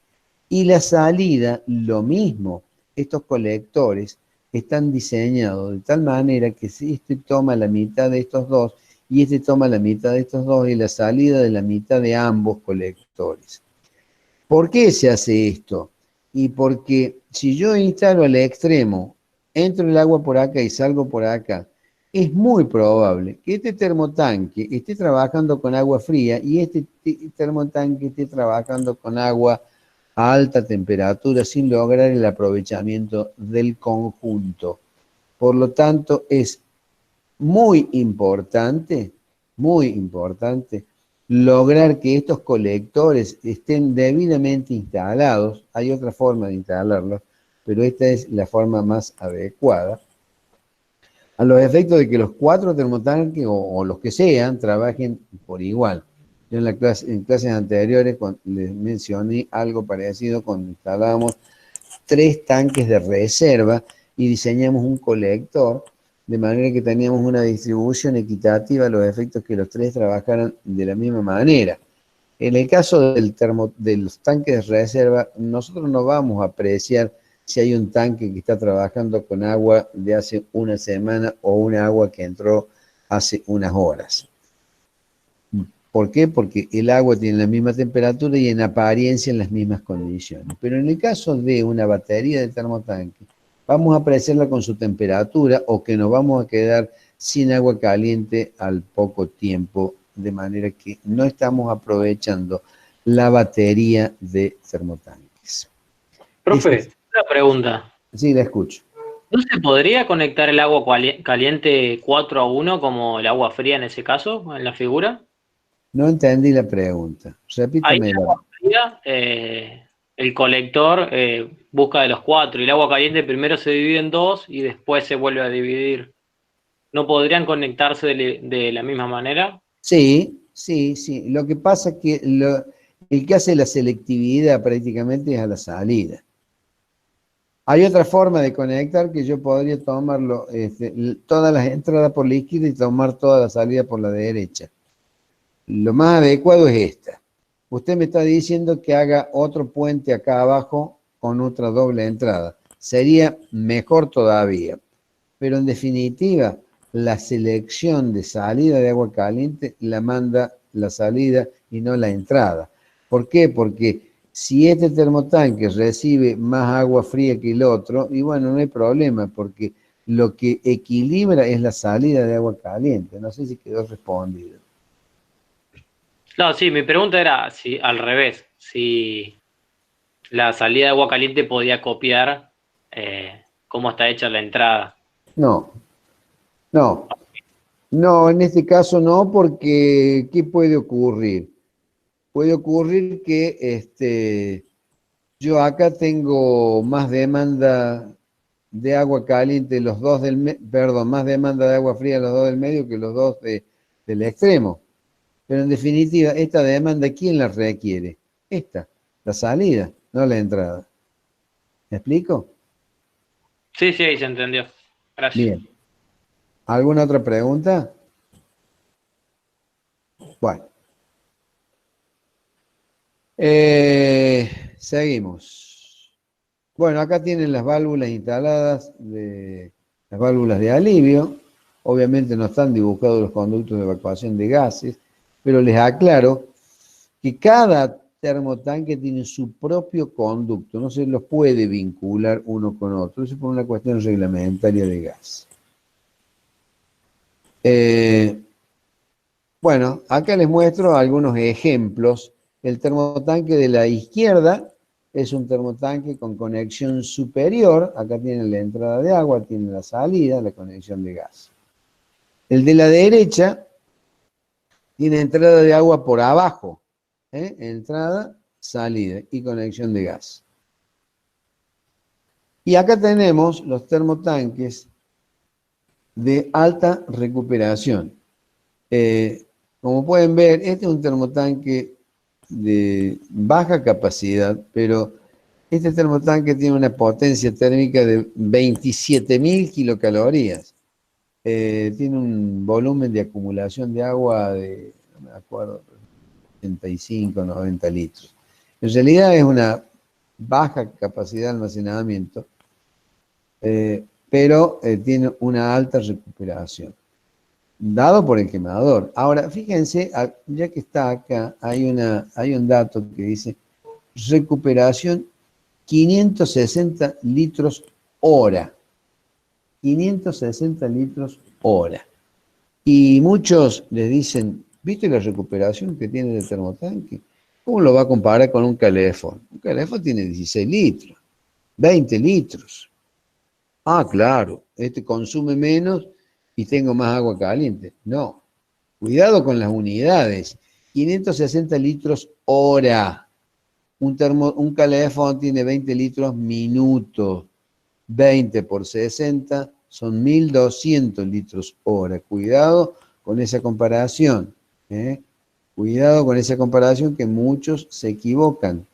y la salida lo mismo. Estos colectores están diseñados de tal manera que si este toma la mitad de estos dos y este toma la mitad de estos dos y la salida de la mitad de ambos colectores. ¿Por qué se hace esto? Y porque si yo instalo al extremo, entro el agua por acá y salgo por acá, es muy probable que este termotanque esté trabajando con agua fría y este termotanque esté trabajando con agua a alta temperatura sin lograr el aprovechamiento del conjunto. Por lo tanto, es muy importante lograr que estos colectores estén debidamente instalados. Hay otra forma de instalarlos, pero esta es la forma más adecuada. a los efectos de que los 4 termotanques o los que sean trabajen por igual. Yo en clases anteriores les mencioné algo parecido cuando instalábamos 3 tanques de reserva y diseñamos un colector, de manera que teníamos una distribución equitativa a los efectos que los 3 trabajaran de la misma manera. En el caso de los tanques de reserva, nosotros no vamos a apreciar si hay un tanque que está trabajando con agua de hace una semana o una agua que entró hace unas horas. ¿Por qué? Porque el agua tiene la misma temperatura y en apariencia en las mismas condiciones. Pero en el caso de una batería de termotanque, vamos a apreciarla con su temperatura o que nos vamos a quedar sin agua caliente al poco tiempo, de manera que no estamos aprovechando la batería de termotanques. Profe, una pregunta. Sí, la escucho. ¿No se podría conectar el agua caliente 4-1 como el agua fría en ese caso, en la figura? No entendí la pregunta. Ahí el Repítamela. agua fría, el colector busca de los 4 y el agua caliente primero se divide en 2 y después se vuelve a dividir. ¿No podrían conectarse de la misma manera? Sí, sí, sí. Lo que pasa es que el que hace la selectividad prácticamente es a la salida. Hay otra forma de conectar que yo podría tomarlo, todas las entradas por la izquierda y tomar toda la salida por la derecha. Lo más adecuado es esta. Usted me está diciendo que haga otro puente acá abajo con otra doble entrada. Sería mejor todavía. Pero en definitiva, la selección de salida de agua caliente la manda la salida y no la entrada. ¿Por qué? Porque si este termotanque recibe más agua fría que el otro, y bueno, no hay problema, porque lo que equilibra es la salida de agua caliente. No sé si quedó respondido. No, sí, mi pregunta era si al revés, si la salida de agua caliente podía copiar cómo está hecha la entrada. No, no, no, en este caso no, porque ¿qué puede ocurrir? Puede ocurrir que yo acá tengo más demanda de agua caliente los dos perdón, más demanda de agua fría los dos del medio que los dos del extremo. Pero en definitiva, esta demanda, ¿quién la requiere? Esta, la salida, no la entrada. ¿Me explico? Sí, sí, ahí se entendió. Gracias. Bien. ¿Alguna otra pregunta? Bueno. Seguimos. Bueno, acá tienen las válvulas instaladas, las válvulas de alivio. Obviamente no están dibujados los conductos de evacuación de gases, pero les aclaro que cada termotanque tiene su propio conducto, no se los puede vincular uno con otro, eso es por una cuestión reglamentaria de gas. Bueno, acá les muestro algunos ejemplos. El termotanque de la izquierda es un termotanque con conexión superior. Acá tienen la entrada de agua, tiene la salida, la conexión de gas. El de la derecha tiene entrada de agua por abajo. Entrada, salida y conexión de gas. Y acá tenemos los termotanques de alta recuperación. Como pueden ver, este es un termotanque de baja capacidad, pero este termotanque tiene una potencia térmica de 27.000 kilocalorías. Tiene un volumen de acumulación de agua de, no me acuerdo, 85, 90 litros. En realidad es una baja capacidad de almacenamiento, pero tiene una alta recuperación, dado por el quemador. Ahora, fíjense, ya que está acá, hay un dato que dice recuperación 560 litros hora. 560 litros hora. Y muchos les dicen, ¿viste la recuperación que tiene el termotanque? ¿Cómo lo va a comparar con un calefón? Un calefón tiene 16 litros, 20 litros. Ah, claro, este consume menos y tengo más agua caliente. No, cuidado con las unidades. 560 litros hora. Un calefón tiene 20 litros minutos. 20 por 60 son 1200 litros hora. Cuidado con esa comparación, ¿eh? Cuidado con esa comparación que muchos se equivocan.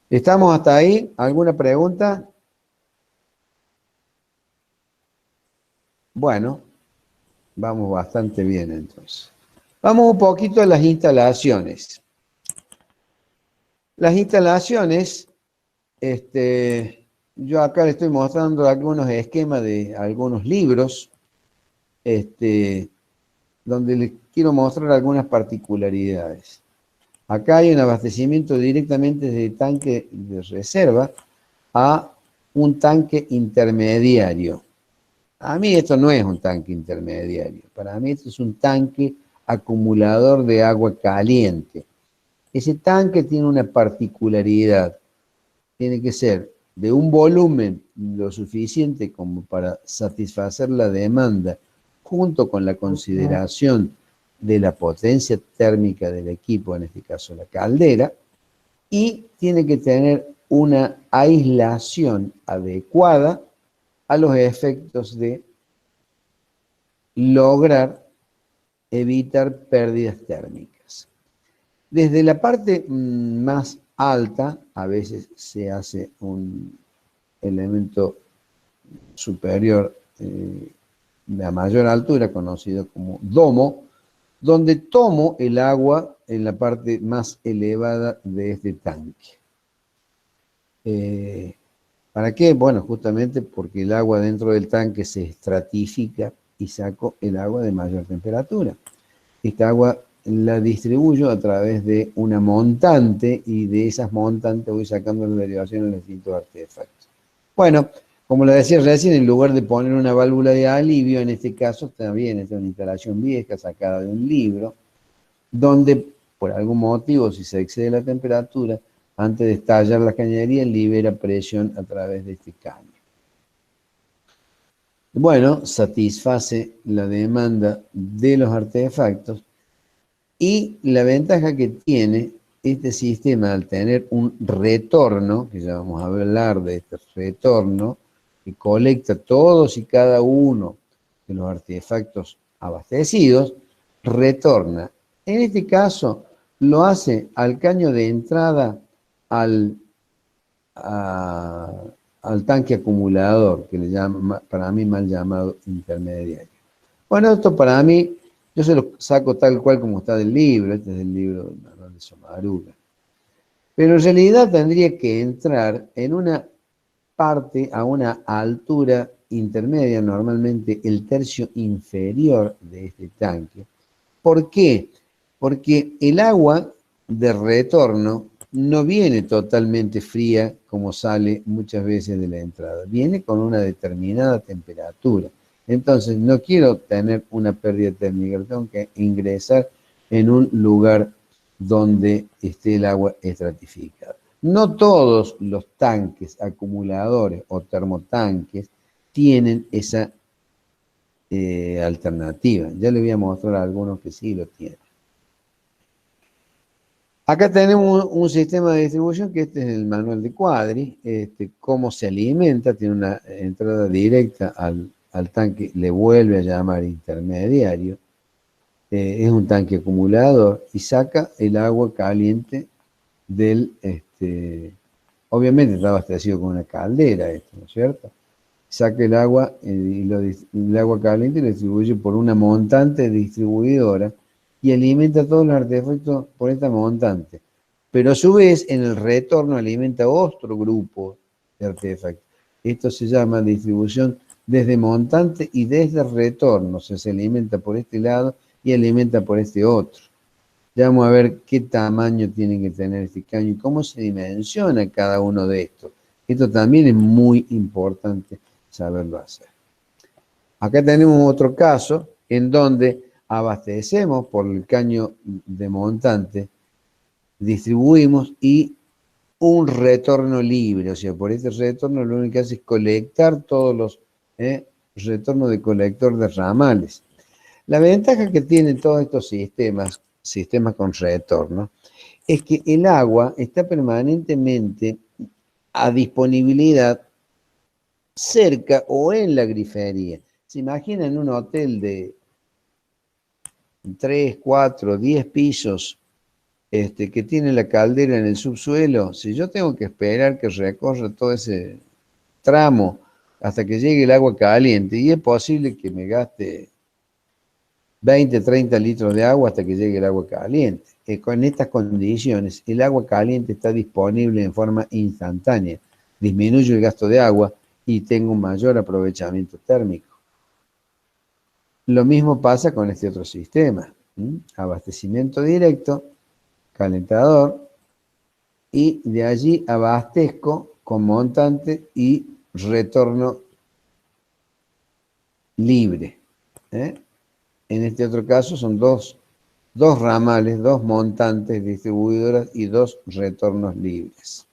¿Estamos hasta ahí? ¿Alguna pregunta? Bueno, vamos bastante bien entonces. Vamos un poquito a las instalaciones. Las instalaciones, yo acá le estoy mostrando algunos esquemas de algunos libros, donde les quiero mostrar algunas particularidades. Acá hay un abastecimiento directamente desde el tanque de reserva a un tanque intermediario. A mí esto no es un tanque intermediario, para mí esto es un tanque acumulador de agua caliente. Ese tanque tiene una particularidad, tiene que ser de un volumen lo suficiente como para satisfacer la demanda, junto con la consideración de la potencia térmica del equipo, en este caso la caldera, y tiene que tener una aislación adecuada a los efectos de lograr evitar pérdidas térmicas. Desde la parte más alta, a veces se hace un elemento superior de mayor altura, conocido como domo, donde tomo el agua en la parte más elevada de este tanque. ¿Para qué? Bueno, justamente porque el agua dentro del tanque se estratifica y saco el agua de mayor temperatura. Esta agua la distribuyo a través de una montante y de esas montantes voy sacando la derivación en distintos artefactos. Bueno, como le decía recién, en lugar de poner una válvula de alivio, en este caso también es una instalación vieja sacada de un libro, donde por algún motivo, si se excede la temperatura, antes de estallar la cañería, libera presión a través de este caño. Bueno, satisface la demanda de los artefactos y la ventaja que tiene este sistema al tener un retorno, que ya vamos a hablar de este retorno, que colecta todos y cada uno de los artefactos abastecidos, retorna. En este caso, lo hace al caño de entrada al tanque acumulador, que le llama, para mí mal llamado intermediario. Bueno, esto para mí, yo se lo saco tal cual como está del libro, este es el libro de Manuel de Sommaruga. Pero en realidad tendría que entrar en una parte a una altura intermedia, normalmente el tercio inferior de este tanque. ¿Por qué? Porque el agua de retorno no viene totalmente fría como sale muchas veces de la entrada, viene con una determinada temperatura. Entonces no quiero tener una pérdida térmica, tengo que ingresar en un lugar donde esté el agua estratificada. No todos los tanques acumuladores o termotanques tienen esa alternativa. Ya les voy a mostrar a algunos que sí lo tienen. Acá tenemos un sistema de distribución que este es el manual de Quadri, cómo se alimenta, tiene una entrada directa al tanque, le vuelve a llamar intermediario, es un tanque acumulador y saca el agua caliente del, obviamente está abastecido con una caldera esto, ¿no es cierto? Saca el agua y el agua caliente lo distribuye por una montante distribuidora y alimenta todos los artefactos por esta montante. Pero a su vez, en el retorno alimenta otro grupo de artefactos. Esto se llama distribución desde montante y desde retorno. O sea, se alimenta por este lado y alimenta por este otro. Ya vamos a ver qué tamaño tiene que tener este caño y cómo se dimensiona cada uno de estos. Esto también es muy importante saberlo hacer. Acá tenemos otro caso en donde abastecemos por el caño de montante, distribuimos y un retorno libre, o sea, por este retorno lo único que hace es colectar todos los retornos de colector de ramales. La ventaja que tienen todos estos sistemas con retorno, es que el agua está permanentemente a disponibilidad cerca o en la grifería. ¿Se imaginan un hotel de 3, 4, 10 pisos que tiene la caldera en el subsuelo? Si yo tengo que esperar que recorra todo ese tramo hasta que llegue el agua caliente, y es posible que me gaste 20, 30 litros de agua hasta que llegue el agua caliente. Con estas condiciones, el agua caliente está disponible en forma instantánea. Disminuyo el gasto de agua y tengo un mayor aprovechamiento térmico. Lo mismo pasa con este otro sistema. Abastecimiento directo, calentador, y de allí abastezco con montante y retorno libre. En este otro caso son dos ramales, dos montantes distribuidoras y dos retornos libres.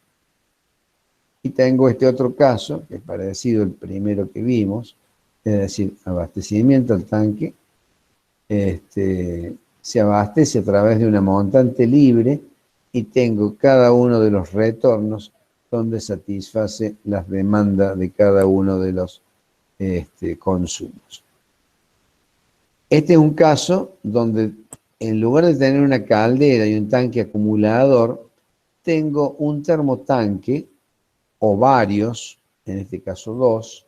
Y tengo este otro caso, que es parecido al primero que vimos, es decir, abastecimiento al tanque, se abastece a través de una montante libre y tengo cada uno de los retornos donde satisface las demandas de cada uno de los consumos. Este es un caso donde en lugar de tener una caldera y un tanque acumulador, tengo un termotanque o varios, en este caso 2.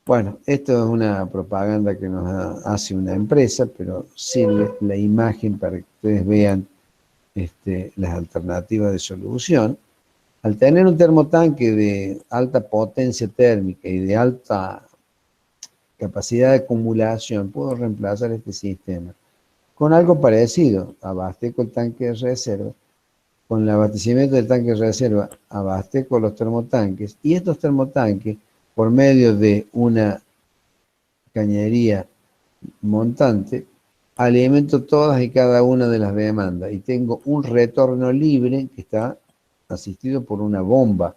Bueno, esto es una propaganda que nos hace una empresa, pero sirve la imagen para que ustedes vean las alternativas de solución. Al tener un termotanque de alta potencia térmica y de alta capacidad de acumulación, puedo reemplazar este sistema con algo parecido. Abastezco el tanque de reserva. Con el abastecimiento del tanque de reserva, abastezco los termotanques, y estos termotanques, por medio de una cañería montante, alimento todas y cada una de las demandas, y tengo un retorno libre que está asistido por una bomba.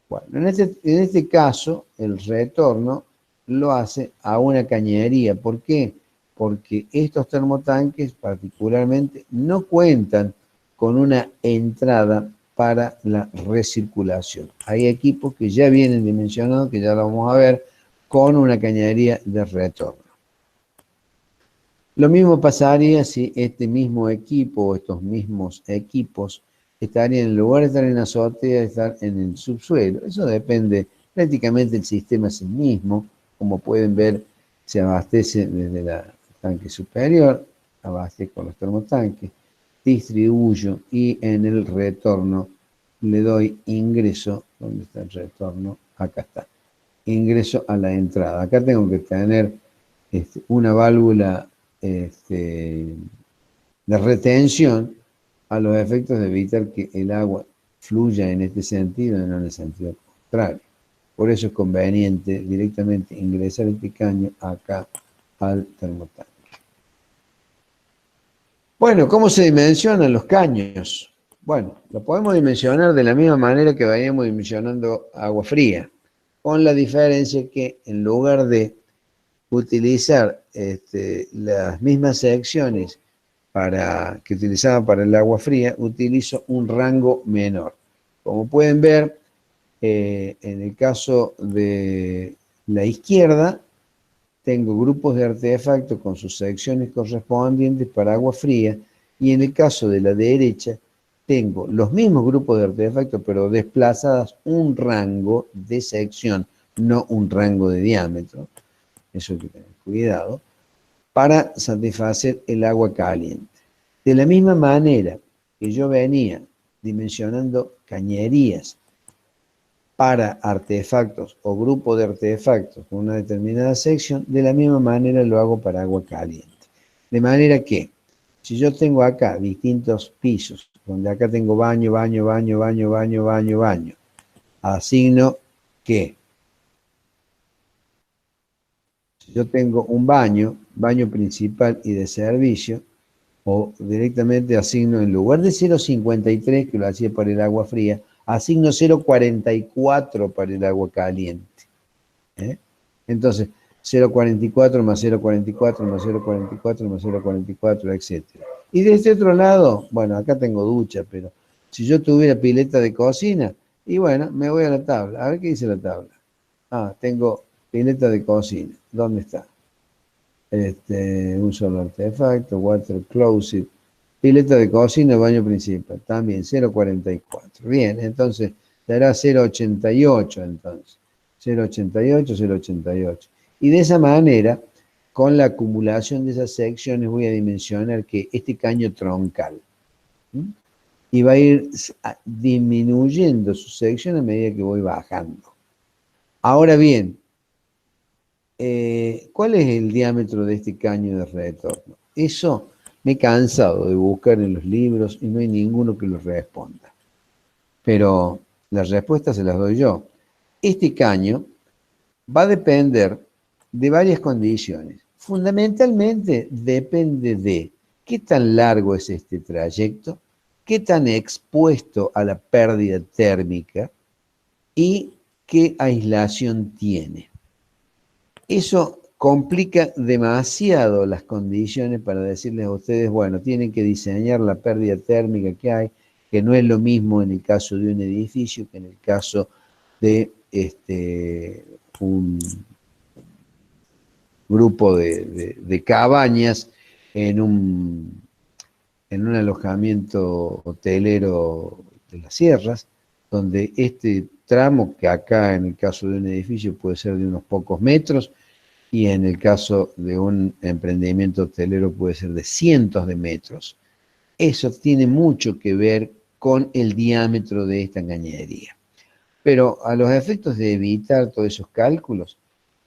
Bueno, en este caso, el retorno lo hace a una cañería. ¿Por qué? Porque estos termotanques particularmente no cuentan con una entrada para la recirculación. Hay equipos que ya vienen dimensionados, que ya lo vamos a ver, con una cañería de retorno. Lo mismo pasaría si este mismo equipo o estos mismos equipos estarían, en lugar de estar en la azotea, estar en el subsuelo. Eso depende prácticamente del sistema en sí mismo. Como pueden ver, se abastece desde el tanque superior, abastezco los termotanques, distribuyo y en el retorno le doy ingreso. ¿Dónde está el retorno? Acá está. Ingreso a la entrada. Acá tengo que tener una válvula de retención a los efectos de evitar que el agua fluya en este sentido y no en el sentido contrario. Por eso es conveniente directamente ingresar este caño acá al termotanque. Bueno, ¿cómo se dimensionan los caños? Bueno, lo podemos dimensionar de la misma manera que veníamos dimensionando agua fría, con la diferencia que en lugar de utilizar las mismas secciones que utilizaba para el agua fría, utilizo un rango menor. Como pueden ver, en el caso de la izquierda, tengo grupos de artefactos con sus secciones correspondientes para agua fría, y en el caso de la derecha, tengo los mismos grupos de artefactos, pero desplazadas un rango de sección, no un rango de diámetro. Eso hay que tener cuidado, para satisfacer el agua caliente. De la misma manera que yo venía dimensionando cañerías para artefactos o grupo de artefactos con una determinada sección, de la misma manera lo hago para agua caliente. De manera que, si yo tengo acá distintos pisos, donde acá tengo baño, baño, baño, baño, baño, baño, baño, asigno que si yo tengo un baño principal y de servicio, o directamente asigno, en lugar de 0,53, que lo hacía para el agua fría, asigno 0,44 para el agua caliente. Entonces, 0,44 más 0,44 más 0,44 más 0,44, etc. Y de este otro lado, bueno, acá tengo ducha, pero si yo tuviera pileta de cocina, y bueno, me voy a la tabla. A ver qué dice la tabla. Tengo pileta de cocina. ¿Dónde está? Un solo artefacto, water closet. Pileta de cocina, baño principal. También 0,44. Bien, entonces será 0,88 entonces. 0,88, 0,88. Y de esa manera, con la acumulación de esas secciones, voy a dimensionar que este caño troncal, ¿m? Y va a ir disminuyendo su sección a medida que voy bajando. Ahora bien, ¿cuál es el diámetro de este caño de retorno? Eso me he cansado de buscar en los libros y no hay ninguno que lo responda. Pero las respuestas se las doy yo. Este caño va a depender de varias condiciones. Fundamentalmente depende de qué tan largo es este trayecto, qué tan expuesto a la pérdida térmica y qué aislación tiene. Eso complica demasiado las condiciones para decirles a ustedes, bueno, tienen que diseñar la pérdida térmica que hay, que no es lo mismo en el caso de un edificio que en el caso de un grupo de cabañas en un alojamiento hotelero de las sierras, donde este tramo, que acá en el caso de un edificio puede ser de unos pocos metros, y en el caso de un emprendimiento hotelero puede ser de cientos de metros. Eso tiene mucho que ver con el diámetro de esta cañería. Pero a los efectos de evitar todos esos cálculos,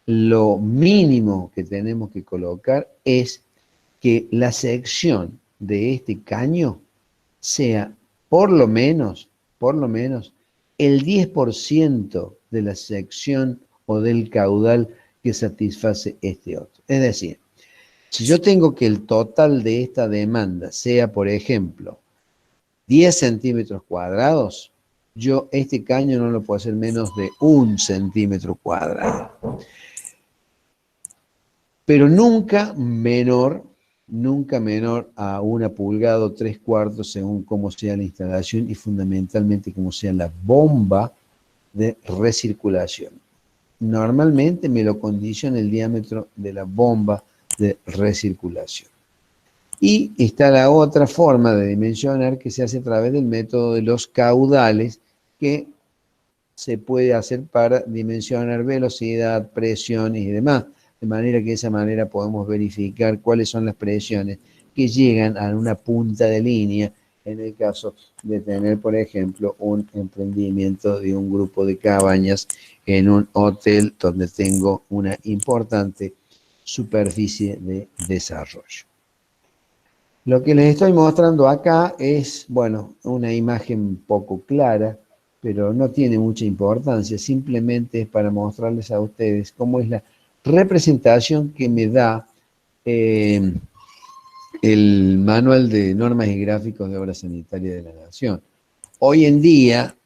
lo mínimo que tenemos que colocar es que la sección de este caño sea por lo menos, el 10% de la sección o del caudal que satisface este otro. Es decir, si yo tengo que el total de esta demanda sea, por ejemplo, 10 centímetros cuadrados, yo este caño no lo puedo hacer menos de 1 centímetro cuadrado. Pero nunca menor a 1 pulgada o 3/4 según cómo sea la instalación y fundamentalmente cómo sea la bomba de recirculación. Normalmente me lo condiciona el diámetro de la bomba de recirculación. Y está la otra forma de dimensionar que se hace a través del método de los caudales, que se puede hacer para dimensionar velocidad, presiones y demás. De manera que de esa manera podemos verificar cuáles son las presiones que llegan a una punta de línea en el caso de tener, por ejemplo, un emprendimiento de un grupo de cabañas en un hotel donde tengo una importante superficie de desarrollo. Lo que les estoy mostrando acá es, bueno, una imagen poco clara, pero no tiene mucha importancia, simplemente es para mostrarles a ustedes cómo es la representación que me da el Manual de Normas y Gráficos de Obra Sanitaria de la Nación. Hoy en día,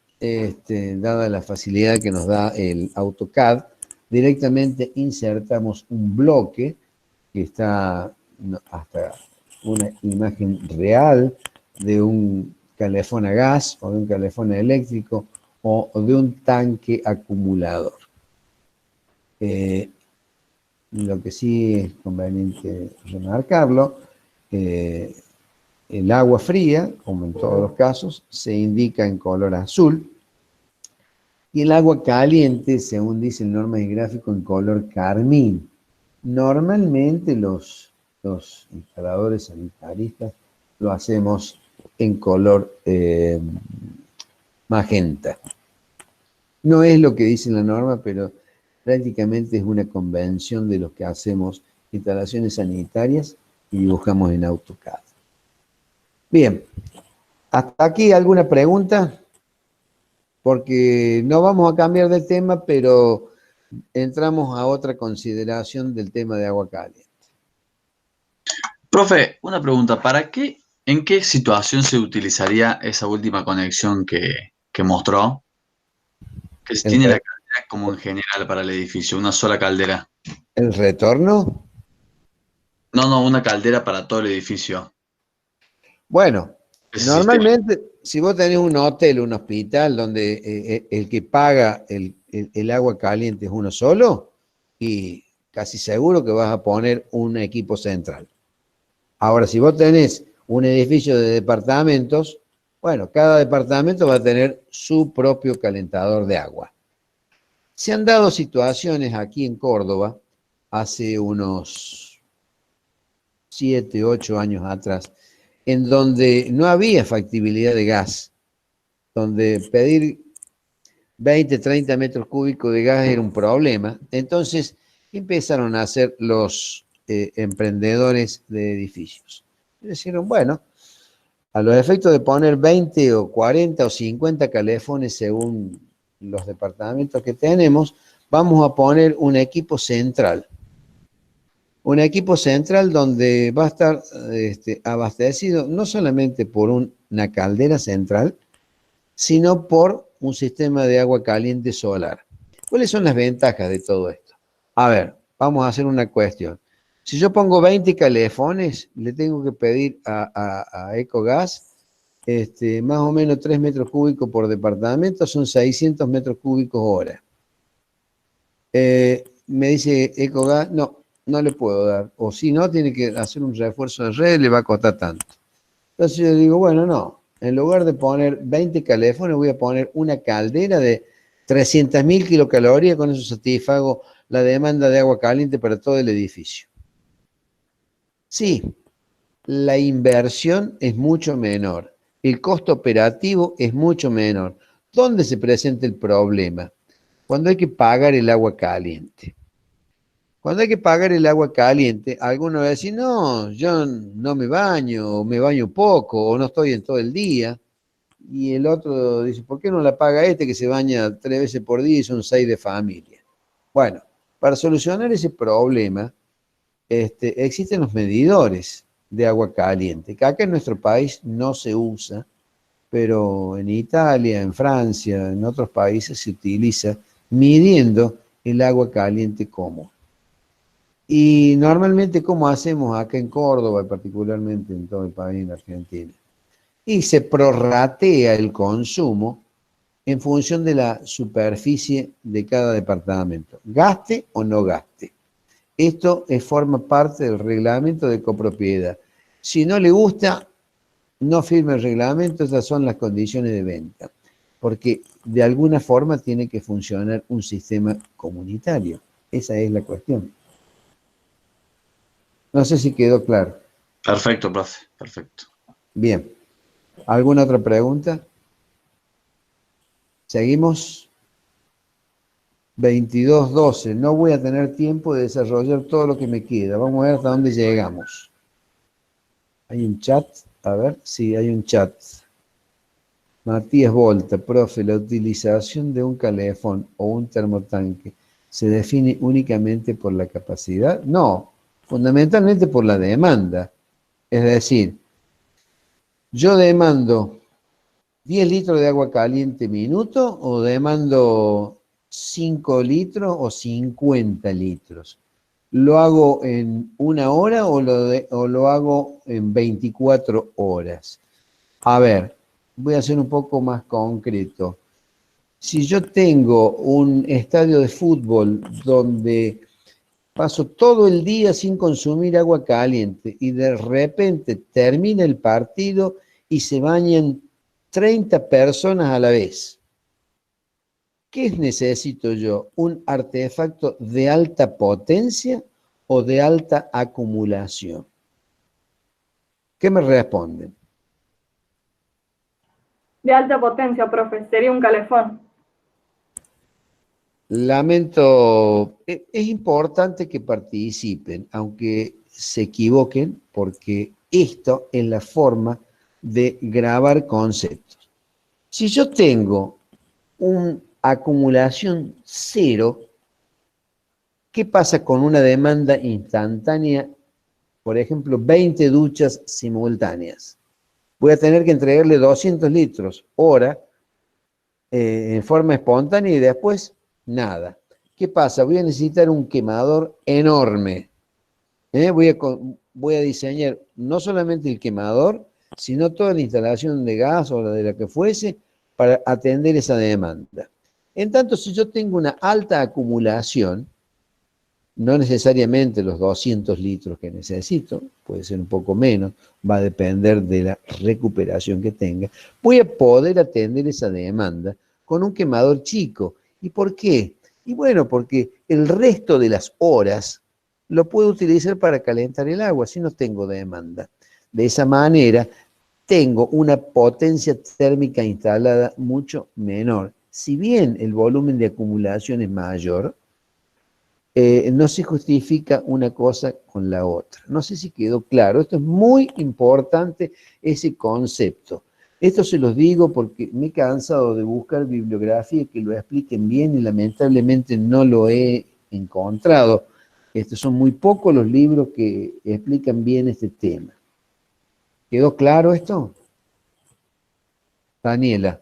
dada la facilidad que nos da el AutoCAD, directamente insertamos un bloque que está hasta una imagen real de un calefón a gas o de un calefón eléctrico o de un tanque acumulador. Lo que sí es conveniente remarcarlo, el agua fría, como en todos los casos, se indica en color azul, y el agua caliente, según dice el norma y gráfico, en color carmín. Normalmente los instaladores sanitaristas lo hacemos en color magenta. No es lo que dice la norma, pero prácticamente es una convención de los que hacemos instalaciones sanitarias y dibujamos en AutoCAD. Bien, ¿hasta aquí alguna pregunta? Porque no vamos a cambiar de tema, pero entramos a otra consideración del tema de agua caliente. Profe, una pregunta, en qué situación se utilizaría esa última conexión que mostró? Que se tiene la caldera como en general para el edificio, una sola caldera. ¿El retorno? No, una caldera para todo el edificio. Bueno, Ese normalmente, si vos tenés un hotel, un hospital, donde el que paga el el agua caliente es uno solo, y casi seguro que vas a poner un equipo central. Ahora, si vos tenés un edificio de departamentos, bueno, cada departamento va a tener su propio calentador de agua. Se han dado situaciones aquí en Córdoba, hace unos 7, 8 años atrás, en donde no había factibilidad de gas, donde pedir 20, 30 metros cúbicos de gas era un problema. Entonces empezaron a hacer los emprendedores de edificios. Y dijeron, bueno, a los efectos de poner 20 o 40 o 50 calefones según los departamentos que tenemos, vamos a poner un equipo central. Un equipo central donde va a estar abastecido no solamente por una caldera central, sino por un sistema de agua caliente solar. ¿Cuáles son las ventajas de todo esto? A ver, vamos a hacer una cuestión. Si yo pongo 20 calefones, le tengo que pedir a Ecogas más o menos 3 metros cúbicos por departamento, son 600 metros cúbicos hora. Me dice Ecogas, no le puedo dar. O si no, tiene que hacer un refuerzo de red, le va a costar tanto. Entonces yo digo, bueno, no. En lugar de poner 20 calefones, voy a poner una caldera de 300.000 kilocalorías, con eso satisfago la demanda de agua caliente para todo el edificio. Sí, la inversión es mucho menor, el costo operativo es mucho menor. ¿Dónde se presenta el problema? Cuando hay que pagar el agua caliente. Cuando hay que pagar el agua caliente, algunos van a decir, no, yo no me baño, o me baño poco, o no estoy en todo el día. Y el otro dice, ¿por qué no la paga este que se baña 3 veces por día y son 6 de familia? Bueno, para solucionar ese problema, existen los medidores de agua caliente, que acá en nuestro país no se usa, pero en Italia, en Francia, en otros países se utiliza midiendo el agua caliente común. Y normalmente, ¿cómo hacemos acá en Córdoba, particularmente en todo el país, en Argentina? Y se prorratea el consumo en función de la superficie de cada departamento, gaste o no gaste. Esto forma parte del reglamento de copropiedad. Si no le gusta, no firme el reglamento, esas son las condiciones de venta, porque de alguna forma tiene que funcionar un sistema comunitario. Esa es la cuestión. No sé si quedó claro. Perfecto, profe, perfecto. Bien. ¿Alguna otra pregunta? Seguimos. 22:12. No voy a tener tiempo de desarrollar todo lo que me queda. Vamos a ver hasta dónde llegamos. ¿Hay un chat? A ver, sí, hay un chat. Matías Volta, profe, la utilización de un calefón o un termotanque ¿se define únicamente por la capacidad? No, fundamentalmente por la demanda. Es decir, yo demando 10 litros de agua caliente minuto o demando 5 litros o 50 litros. ¿Lo hago en 1 hora o lo hago en 24 horas? A ver, voy a ser un poco más concreto. Si yo tengo un estadio de fútbol donde paso todo el día sin consumir agua caliente y de repente termina el partido y se bañan 30 personas a la vez, ¿qué necesito yo? ¿Un artefacto de alta potencia o de alta acumulación? ¿Qué me responden? De alta potencia, profe, sería un calefón. Lamento, es importante que participen, aunque se equivoquen, porque esto es la forma de grabar conceptos. Si yo tengo una acumulación cero, ¿qué pasa con una demanda instantánea? Por ejemplo, 20 duchas simultáneas. Voy a tener que entregarle 200 litros hora en forma espontánea y después nada. ¿Qué pasa? Voy a necesitar un quemador enorme. Voy a diseñar no solamente el quemador, sino toda la instalación de gas o la de la que fuese para atender esa demanda. En tanto, si yo tengo una alta acumulación, no necesariamente los 200 litros que necesito, puede ser un poco menos, va a depender de la recuperación que tenga, voy a poder atender esa demanda con un quemador chico. ¿Y por qué? Y bueno, porque el resto de las horas lo puedo utilizar para calentar el agua, si no tengo demanda. De esa manera, tengo una potencia térmica instalada mucho menor. Si bien el volumen de acumulación es mayor, no se justifica una cosa con la otra. No sé si quedó claro. Esto es muy importante, ese concepto. Esto se los digo porque me he cansado de buscar bibliografía que lo expliquen bien y lamentablemente no lo he encontrado. Estos son muy pocos los libros que explican bien este tema. ¿Quedó claro esto? Daniela.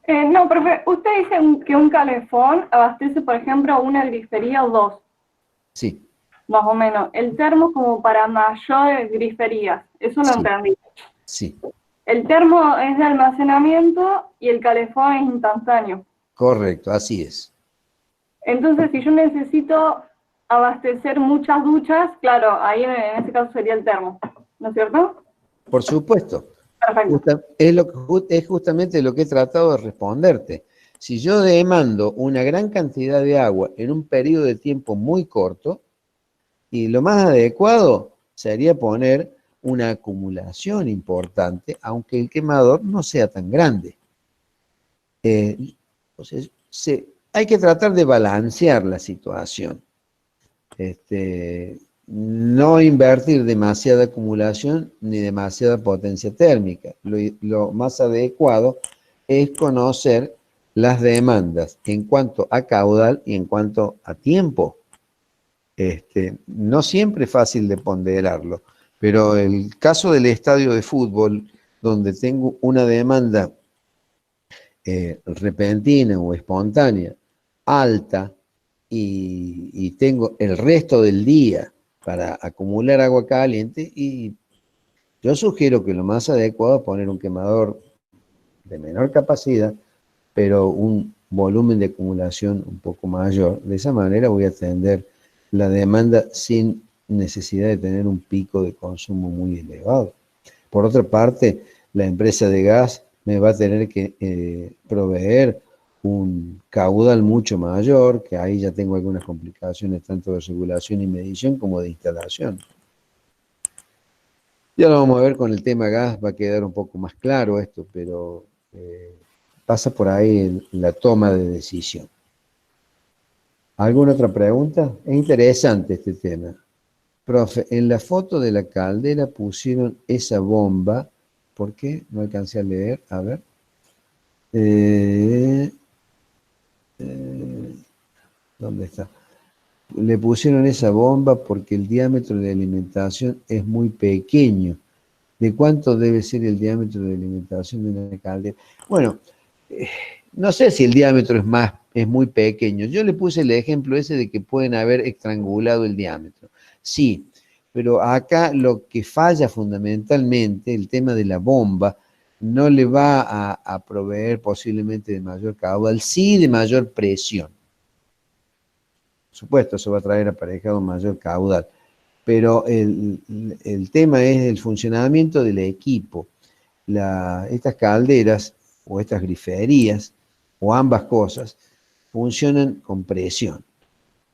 No, profe, usted dice que un calefón abastece, por ejemplo, una grifería o dos, Sí, más o menos. El termo como para mayores griferías, eso lo sí, entendí. sí, El termo es de almacenamiento y el calefón es instantáneo. correcto, así es. Entonces, si yo necesito abastecer muchas duchas, claro, ahí en ese caso sería el termo, ¿no es cierto? Por supuesto. Perfecto. Es justamente lo que he tratado de responderte. Si yo demando una gran cantidad de agua en un periodo de tiempo muy corto, y lo más adecuado sería poner una acumulación importante, aunque el quemador no sea tan grande. Entonces, hay que tratar de balancear la situación. No invertir demasiada acumulación ni demasiada potencia térmica. Lo más adecuado es conocer las demandas en cuanto a caudal y en cuanto a tiempo. No siempre es fácil de ponderarlo, pero el caso del estadio de fútbol, donde tengo una demanda repentina o espontánea alta, y tengo el resto del día para acumular agua caliente, y yo sugiero que lo más adecuado es poner un quemador de menor capacidad, pero un volumen de acumulación un poco mayor. De esa manera voy a atender la demanda sin necesidad de tener un pico de consumo muy elevado. Por otra parte, la empresa de gas me va a tener que proveer un caudal mucho mayor, que ahí ya tengo algunas complicaciones tanto de regulación y medición como de instalación. Ya lo vamos a ver con el tema gas, va a quedar un poco más claro esto, pero pasa por ahí la toma de decisión. ¿Alguna otra pregunta? Es interesante este tema. Profe, en la foto de la caldera pusieron esa bomba. ¿Por qué? No alcancé a leer. A ver. ¿Dónde está? Le pusieron esa bomba porque el diámetro de alimentación es muy pequeño. ¿De cuánto debe ser el diámetro de alimentación de una caldera? Bueno, no sé si el diámetro es muy pequeño. Yo le puse el ejemplo ese de que pueden haber estrangulado el diámetro. Sí, pero acá lo que falla fundamentalmente, el tema de la bomba, no le va a proveer posiblemente de mayor caudal, sí de mayor presión. Por supuesto, eso va a traer aparejado mayor caudal, pero el tema es el funcionamiento del equipo. Estas calderas o estas griferías, o ambas cosas, funcionan con presión.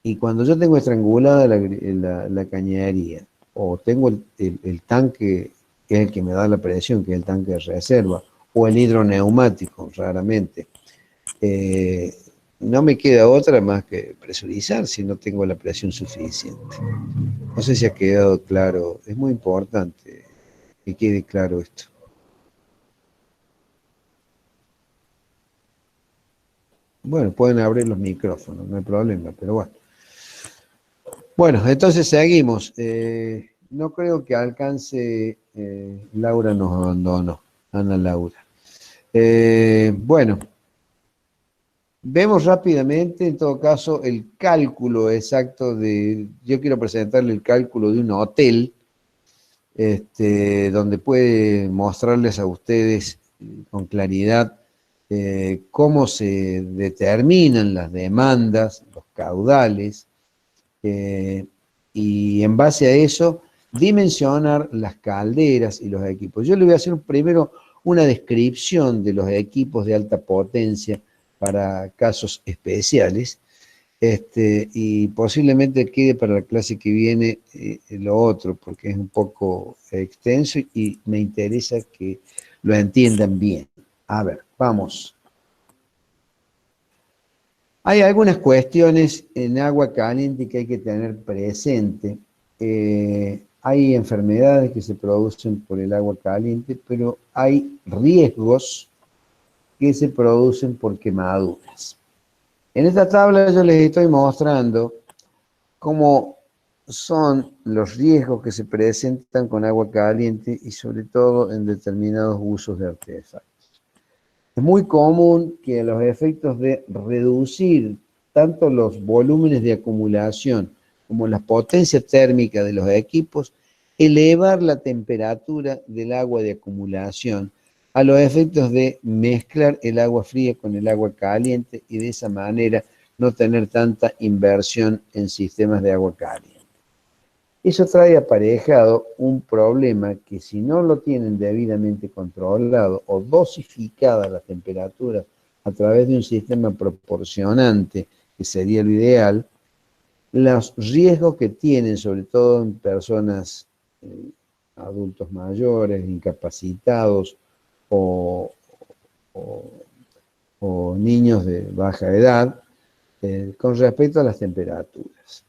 Y cuando yo tengo estrangulada la cañería, o tengo el tanque, que es el que me da la presión, que es el tanque de reserva, o el hidroneumático, raramente, no me queda otra más que presurizar si no tengo la presión suficiente. No sé si ha quedado claro, es muy importante que quede claro esto. Bueno, pueden abrir los micrófonos, no hay problema, pero bueno. Bueno, entonces seguimos. No creo que alcance, Laura nos abandonó, Ana Laura. Bueno, vemos rápidamente, en todo caso, el cálculo exacto yo quiero presentarle el cálculo de un hotel, donde puede mostrarles a ustedes con claridad cómo se determinan las demandas, los caudales, y en base a eso dimensionar las calderas y los equipos. Yo le voy a hacer primero una descripción de los equipos de alta potencia para casos especiales, y posiblemente quede para la clase que viene lo otro, porque es un poco extenso y me interesa que lo entiendan bien. A ver, vamos. Hay algunas cuestiones en agua caliente que hay que tener presente. Hay enfermedades que se producen por el agua caliente, pero hay riesgos que se producen por quemaduras. En esta tabla yo les estoy mostrando cómo son los riesgos que se presentan con agua caliente y sobre todo en determinados usos de artefactos. Es muy común que los efectos de reducir tanto los volúmenes de acumulación como la potencia térmica de los equipos, elevar la temperatura del agua de acumulación a los efectos de mezclar el agua fría con el agua caliente y de esa manera no tener tanta inversión en sistemas de agua caliente. Eso trae aparejado un problema que si no lo tienen debidamente controlado o dosificada la temperatura a través de un sistema proporcionante, que sería lo ideal, los riesgos que tienen, sobre todo en personas adultos mayores, incapacitados o niños de baja edad, con respecto a las temperaturas.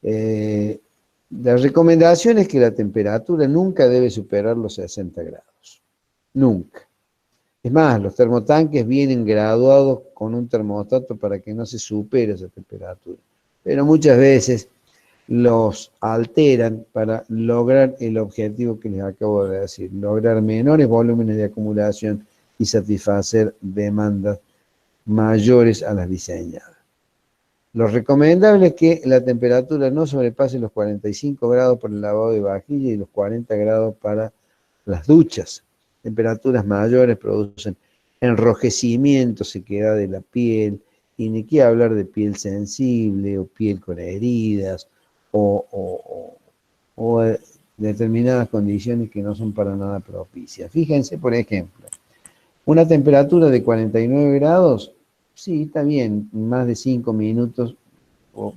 La recomendación es que la temperatura nunca debe superar los 60 grados. Nunca. Es más, los termotanques vienen graduados con un termostato para que no se supere esa temperatura. Pero muchas veces los alteran para lograr el objetivo que les acabo de decir, lograr menores volúmenes de acumulación y satisfacer demandas mayores a las diseñadas. Lo recomendable es que la temperatura no sobrepase los 45 grados para el lavado de vajilla y los 40 grados para las duchas. Temperaturas mayores producen enrojecimiento, sequedad de la piel, y ni qué hablar de piel sensible o piel con heridas o determinadas condiciones que no son para nada propicias. Fíjense, por ejemplo, una temperatura de 49 grados, sí, está bien, más de 5 minutos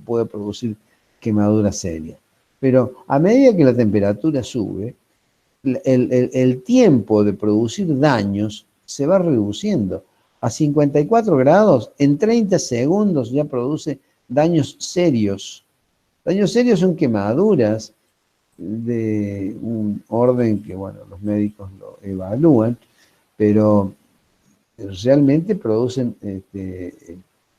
puede producir quemaduras serias. Pero a medida que la temperatura sube, el tiempo de producir daños se va reduciendo. A 54 grados, en 30 segundos ya produce daños serios. Daños serios son quemaduras de un orden que, bueno, los médicos lo evalúan, pero realmente producen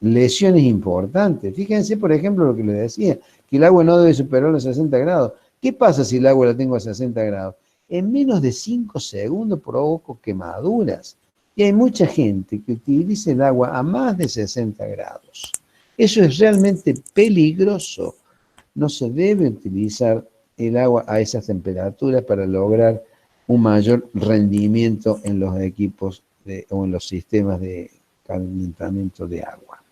lesiones importantes. Fíjense, por ejemplo, lo que les decía, que el agua no debe superar los 60 grados. ¿Qué pasa si el agua la tengo a 60 grados? En menos de 5 segundos provoco quemaduras. Y hay mucha gente que utiliza el agua a más de 60 grados. Eso es realmente peligroso. No se debe utilizar el agua a esas temperaturas para lograr un mayor rendimiento en los equipos o en los sistemas de calentamiento de agua.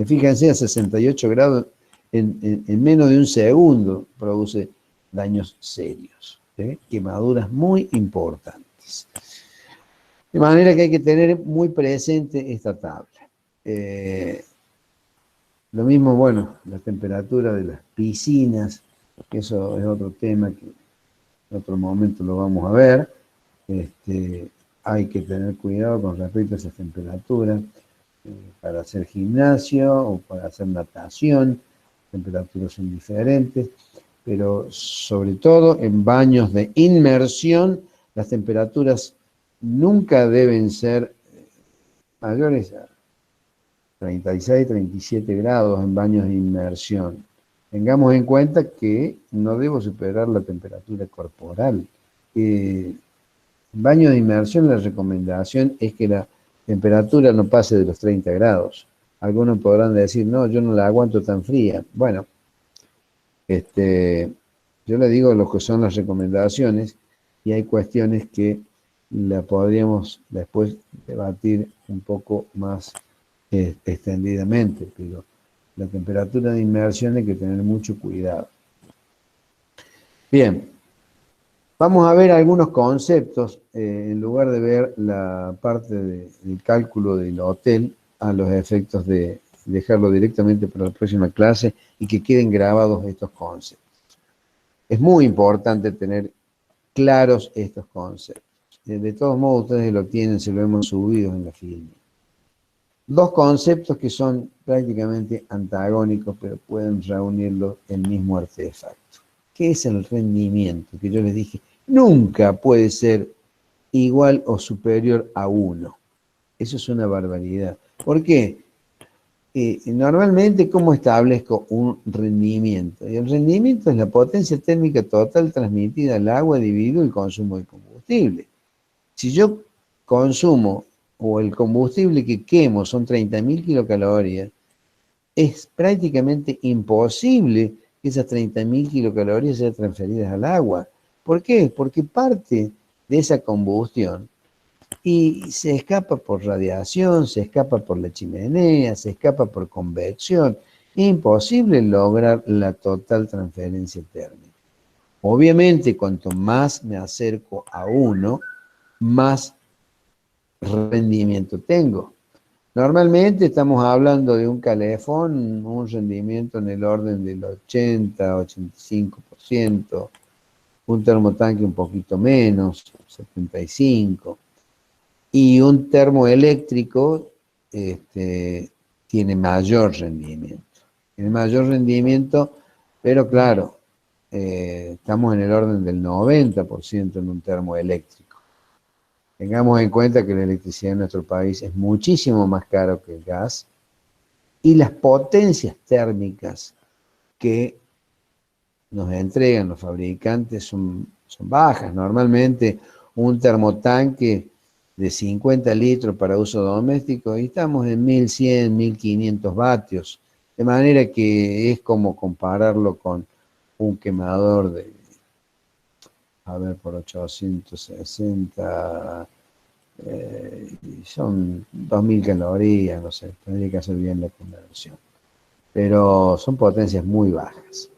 Fíjense, a 68 grados, en menos de un segundo produce daños serios, quemaduras muy importantes. De manera que hay que tener muy presente esta tabla. Lo mismo, bueno, la temperatura de las piscinas, que eso es otro tema que en otro momento lo vamos a ver. Hay que tener cuidado con respecto a esas temperaturas para hacer gimnasio o para hacer natación. Temperaturas son diferentes, pero sobre todo en baños de inmersión, las temperaturas nunca deben ser mayores a 36, 37 grados en baños de inmersión. Tengamos en cuenta que no debo superar la temperatura corporal. En baño de inmersión la recomendación es que la temperatura no pase de los 30 grados. Algunos podrán decir, no, yo no la aguanto tan fría. Bueno, yo le digo lo que son las recomendaciones y hay cuestiones que la podríamos después debatir un poco más extendidamente, pero la temperatura de inmersión hay que tener mucho cuidado. Bien, vamos a ver algunos conceptos, en lugar de ver la parte del cálculo del hotel, a los efectos de dejarlo directamente para la próxima clase y que queden grabados estos conceptos. Es muy importante tener claros estos conceptos. De todos modos, ustedes lo tienen, se lo hemos subido en la filme. Dos conceptos que son prácticamente antagónicos, pero pueden reunirlos en el mismo artefacto. ¿Qué es el rendimiento? Que yo les dije, nunca puede ser igual o superior a 1. Eso es una barbaridad. ¿Por qué? Normalmente, ¿cómo establezco un rendimiento? Y el rendimiento es la potencia térmica total transmitida al agua dividido el consumo de combustible. Si yo consumo, o el combustible que quemo son 30.000 kilocalorías, es prácticamente imposible que esas 30.000 kilocalorías sean transferidas al agua. ¿Por qué? Porque parte de esa combustión y se escapa por radiación, se escapa por la chimenea, se escapa por convección. Es imposible lograr la total transferencia térmica. Obviamente, cuanto más me acerco a 1, más rendimiento tengo. Normalmente estamos hablando de un calefón, un rendimiento en el orden del 80-85%, un termotanque un poquito menos, 75%, y un termoeléctrico tiene mayor rendimiento. Tiene mayor rendimiento, pero claro, estamos en el orden del 90% en un termoeléctrico. Tengamos en cuenta que la electricidad en nuestro país es muchísimo más caro que el gas y las potencias térmicas que nos entregan los fabricantes son bajas. Normalmente un termotanque de 50 litros para uso doméstico y estamos en 1100, 1500 vatios. De manera que es como compararlo con un quemador de, por 860, son 2000 calorías, no sé, tendría que hacer bien la conversión. Pero son potencias muy bajas.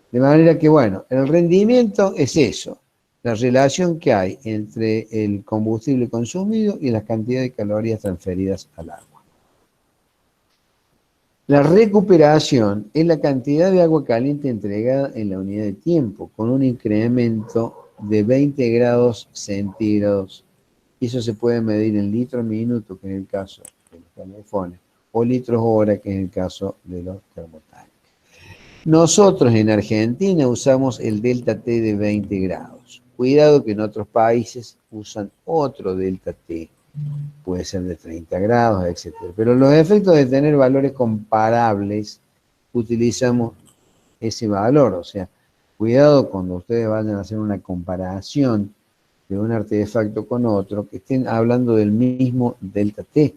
De manera que, bueno, el rendimiento es eso, la relación que hay entre el combustible consumido y la cantidad de calorías transferidas al agua. La recuperación es la cantidad de agua caliente entregada en la unidad de tiempo, con un incremento de 20 grados centígrados. Y eso se puede medir en litros minuto, que es el caso de los calefones, o litros hora, que es el caso de los termotanques. Nosotros en Argentina usamos el delta T de 20 grados. Cuidado que en otros países usan otro delta T. Puede ser de 30 grados, etc. Pero los efectos de tener valores comparables, utilizamos ese valor. O sea, cuidado cuando ustedes vayan a hacer una comparación de un artefacto con otro, que estén hablando del mismo delta T,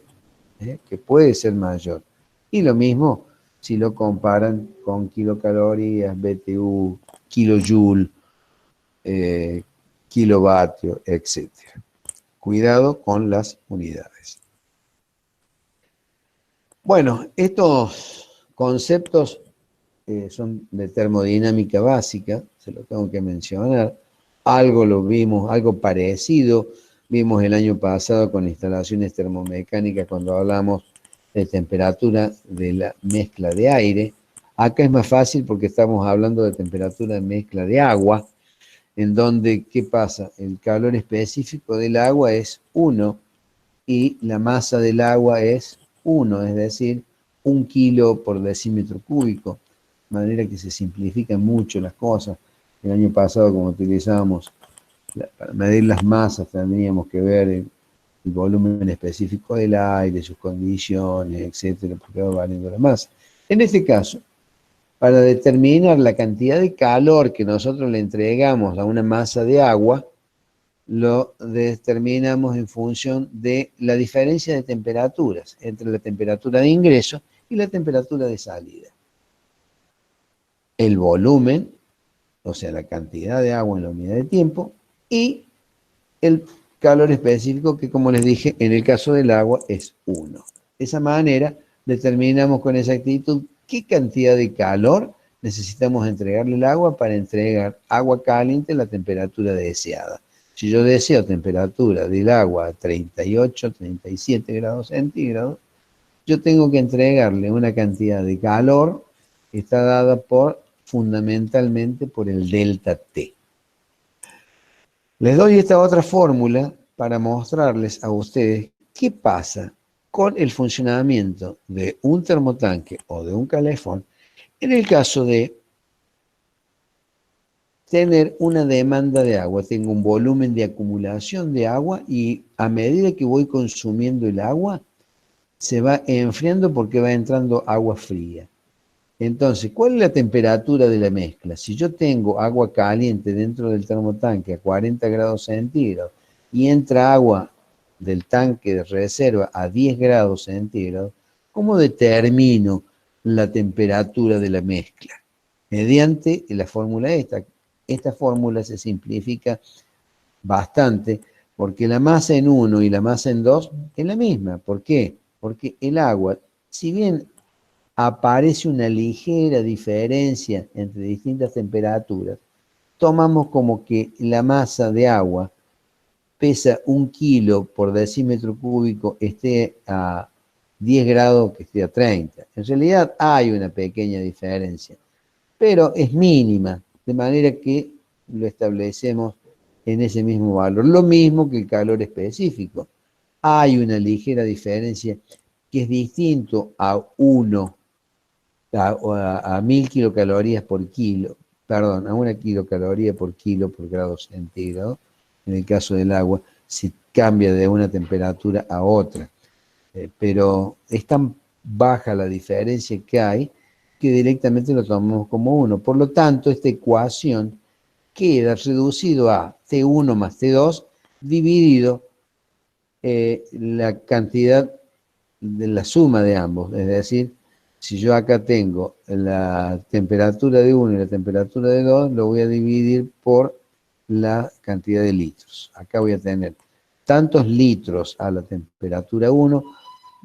que puede ser mayor. Y lo mismo si lo comparan con kilocalorías, BTU, kilojoule, kilovatio, etc. Cuidado con las unidades. Bueno, estos conceptos son de termodinámica básica, se lo tengo que mencionar. Algo lo vimos, algo parecido, vimos el año pasado con instalaciones termomecánicas cuando hablamos de temperatura de la mezcla de aire. Acá es más fácil porque estamos hablando de temperatura de mezcla de agua, en donde, ¿qué pasa? El calor específico del agua es 1 y la masa del agua es 1, es decir, 1 kilo por decímetro cúbico, de manera que se simplifican mucho las cosas. El año pasado, como utilizábamos para medir las masas, tendríamos que ver el volumen específico del aire, sus condiciones, etcétera, porque va variando la masa. En este caso, para determinar la cantidad de calor que nosotros le entregamos a una masa de agua, lo determinamos en función de la diferencia de temperaturas entre la temperatura de ingreso y la temperatura de salida. El volumen, o sea, la cantidad de agua en la unidad de tiempo, y el calor específico que, como les dije, en el caso del agua es 1. De esa manera determinamos con exactitud qué cantidad de calor necesitamos entregarle al agua para entregar agua caliente a la temperatura deseada. Si yo deseo temperatura del agua a 38, 37 grados centígrados, yo tengo que entregarle una cantidad de calor que está dada fundamentalmente por el delta T. Les doy esta otra fórmula para mostrarles a ustedes qué pasa con el funcionamiento de un termotanque o de un calefón en el caso de tener una demanda de agua. Tengo un volumen de acumulación de agua y a medida que voy consumiendo el agua, se va enfriando porque va entrando agua fría. Entonces, ¿cuál es la temperatura de la mezcla? Si yo tengo agua caliente dentro del termotanque a 40 grados centígrados y entra agua del tanque de reserva a 10 grados centígrados, ¿cómo determino la temperatura de la mezcla? Mediante la fórmula esta. Esta fórmula se simplifica bastante porque la masa en 1 y la masa en 2 es la misma. ¿Por qué? Porque el agua, si bien aparece una ligera diferencia entre distintas temperaturas, tomamos como que la masa de agua pesa 1 kilo por decímetro cúbico, esté a 10 grados que esté a 30. En realidad hay una pequeña diferencia, pero es mínima, de manera que lo establecemos en ese mismo valor. Lo mismo que el calor específico. Hay una ligera diferencia que es distinto a 1000 kilocalorías por kilo, perdón, a 1 kilocaloría por kilo por grado centígrado, en el caso del agua, si cambia de una temperatura a otra. Pero es tan baja la diferencia que hay que directamente lo tomamos como 1. Por lo tanto, esta ecuación queda reducido a T1 más T2 dividido la cantidad de la suma de ambos. Es decir, si yo acá tengo la temperatura de 1 y la temperatura de 2, lo voy a dividir por la cantidad de litros. Acá voy a tener tantos litros a la temperatura 1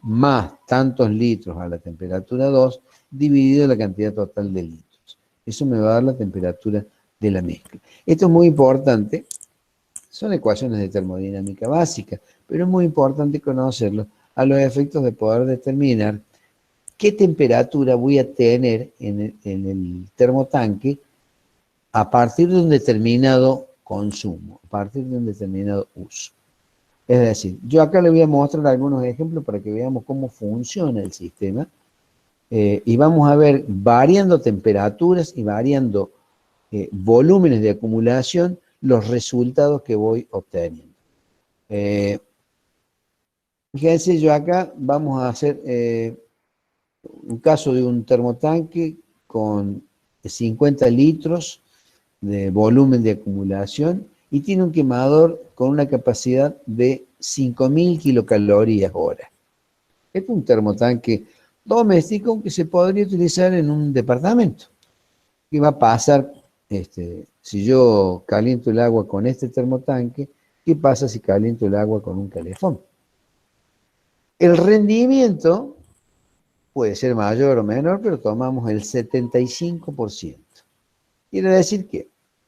más tantos litros a la temperatura 2 dividido la cantidad total de litros. Eso me va a dar la temperatura de la mezcla. Esto es muy importante. Son ecuaciones de termodinámica básica, pero es muy importante conocerlo a los efectos de poder determinar qué temperatura voy a tener en el termotanque a partir de un determinado consumo, a partir de un determinado uso. Es decir, yo acá le voy a mostrar algunos ejemplos para que veamos cómo funciona el sistema y vamos a ver variando temperaturas y variando volúmenes de acumulación los resultados que voy obteniendo. Fíjense, yo acá vamos a hacer un caso de un termotanque con 50 litros de volumen de acumulación y tiene un quemador con una capacidad de 5000 kilocalorías hora. Este es un termotanque doméstico que se podría utilizar en un departamento. ¿Qué va a pasar si yo caliento el agua con este termotanque? ¿Qué pasa si caliento el agua con un calefón? El rendimiento puede ser mayor o menor, pero tomamos el 75%. Quiere decir que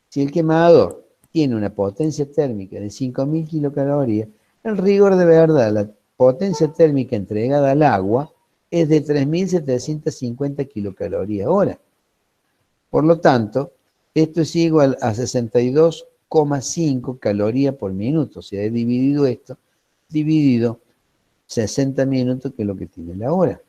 si el quemador tiene una potencia térmica de 5000 kilocalorías, en rigor de verdad la potencia térmica entregada al agua es de 3750 kilocalorías hora. Por lo tanto, esto es igual a 62,5 calorías por minuto. O sea, he dividido esto, dividido 60 minutos, que es lo que tiene la hora.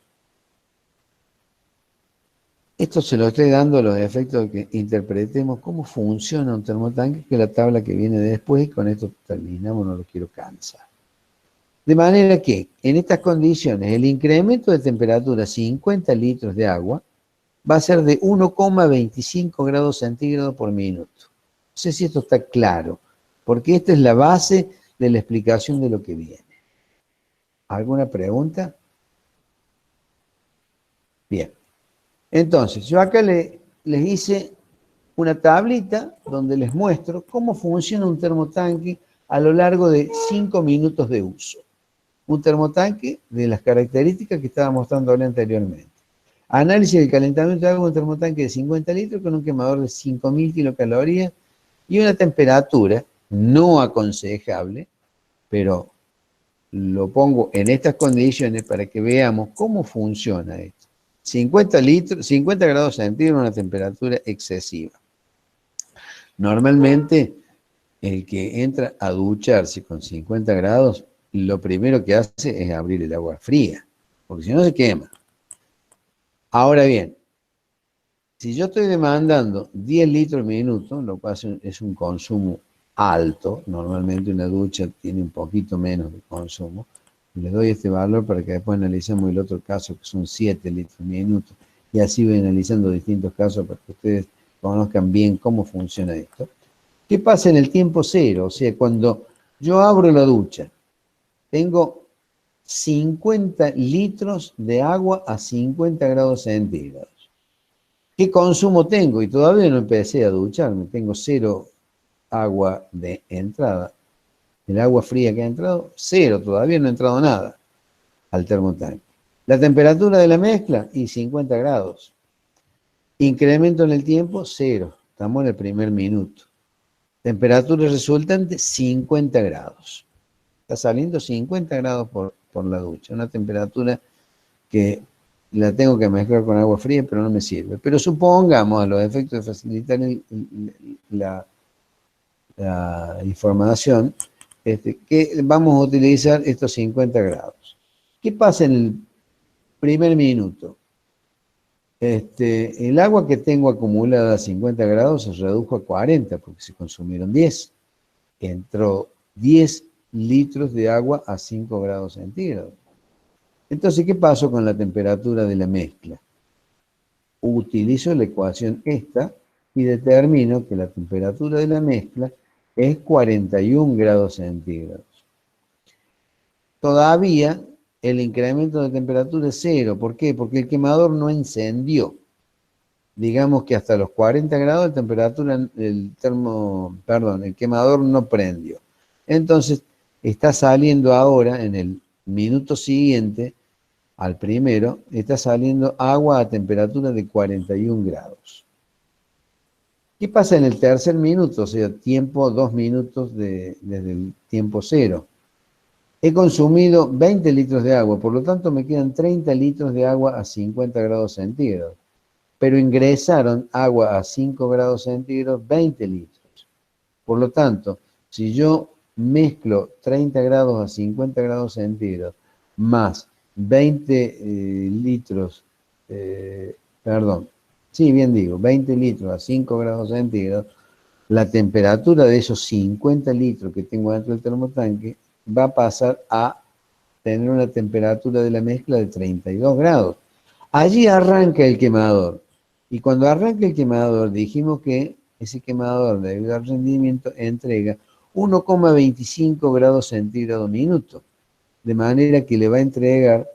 Esto se lo estoy dando a los efectos de que interpretemos cómo funciona un termotanque, que es la tabla que viene después, y con esto terminamos, no lo quiero cansar. De manera que, en estas condiciones, el incremento de temperatura 50 litros de agua va a ser de 1,25 grados centígrados por minuto. No sé si esto está claro, porque esta es la base de la explicación de lo que viene. ¿Alguna pregunta? Bien. Entonces, yo acá les hice una tablita donde les muestro cómo funciona un termotanque a lo largo de 5 minutos de uso. Un termotanque de las características que estaba mostrándole anteriormente. Análisis del calentamiento de agua, un termotanque de 50 litros con un quemador de 5.000 kilocalorías y una temperatura no aconsejable, pero lo pongo en estas condiciones para que veamos cómo funciona esto. 50 grados centígrados, una temperatura excesiva. Normalmente, el que entra a ducharse con 50 grados, lo primero que hace es abrir el agua fría, porque si no se quema. Ahora bien, si yo estoy demandando 10 litros al minuto, lo cual es un consumo alto, normalmente una ducha tiene un poquito menos de consumo, les doy este valor para que después analicemos el otro caso, que son 7 litros al minuto, y así voy analizando distintos casos para que ustedes conozcan bien cómo funciona esto. ¿Qué pasa en el tiempo cero? O sea, cuando yo abro la ducha, tengo 50 litros de agua a 50 grados centígrados. ¿Qué consumo tengo? Y todavía no empecé a ducharme, tengo 0 agua de entrada. El agua fría que ha entrado, 0, todavía no ha entrado nada al termotanque. La temperatura de la mezcla, y 50 grados. Incremento en el tiempo, 0, estamos en el primer minuto. Temperatura resultante, 50 grados. Está saliendo 50 grados por la ducha. Una temperatura que la tengo que mezclar con agua fría, pero no me sirve. Pero supongamos, a los efectos de facilitar la información, que vamos a utilizar estos 50 grados. ¿Qué pasa en el primer minuto? El agua que tengo acumulada a 50 grados se redujo a 40 porque se consumieron 10. Entró 10 litros de agua a 5 grados centígrados. Entonces, ¿qué pasó con la temperatura de la mezcla? Utilizo la ecuación esta y determino que la temperatura de la mezcla es 41 grados centígrados. Todavía el incremento de temperatura es 0. ¿Por qué? Porque el quemador no encendió. Digamos que hasta los 40 grados el quemador no prendió. Entonces, está saliendo ahora, en el minuto siguiente, al primero, está saliendo agua a temperatura de 41 grados. ¿Qué pasa en el tercer minuto? O sea, tiempo 2 minutos desde el tiempo 0. He consumido 20 litros de agua, por lo tanto me quedan 30 litros de agua a 50 grados centígrados. Pero ingresaron agua a 5 grados centígrados 20 litros. Por lo tanto, si yo mezclo 30 grados a 50 grados centígrados más 20 litros, 20 litros a 5 grados centígrados, la temperatura de esos 50 litros que tengo dentro del termotanque va a pasar a tener una temperatura de la mezcla de 32 grados. Allí arranca el quemador. Y cuando arranca el quemador, dijimos que ese quemador, debido al rendimiento, entrega 1,25 grados centígrados minuto. De manera que le va a entregar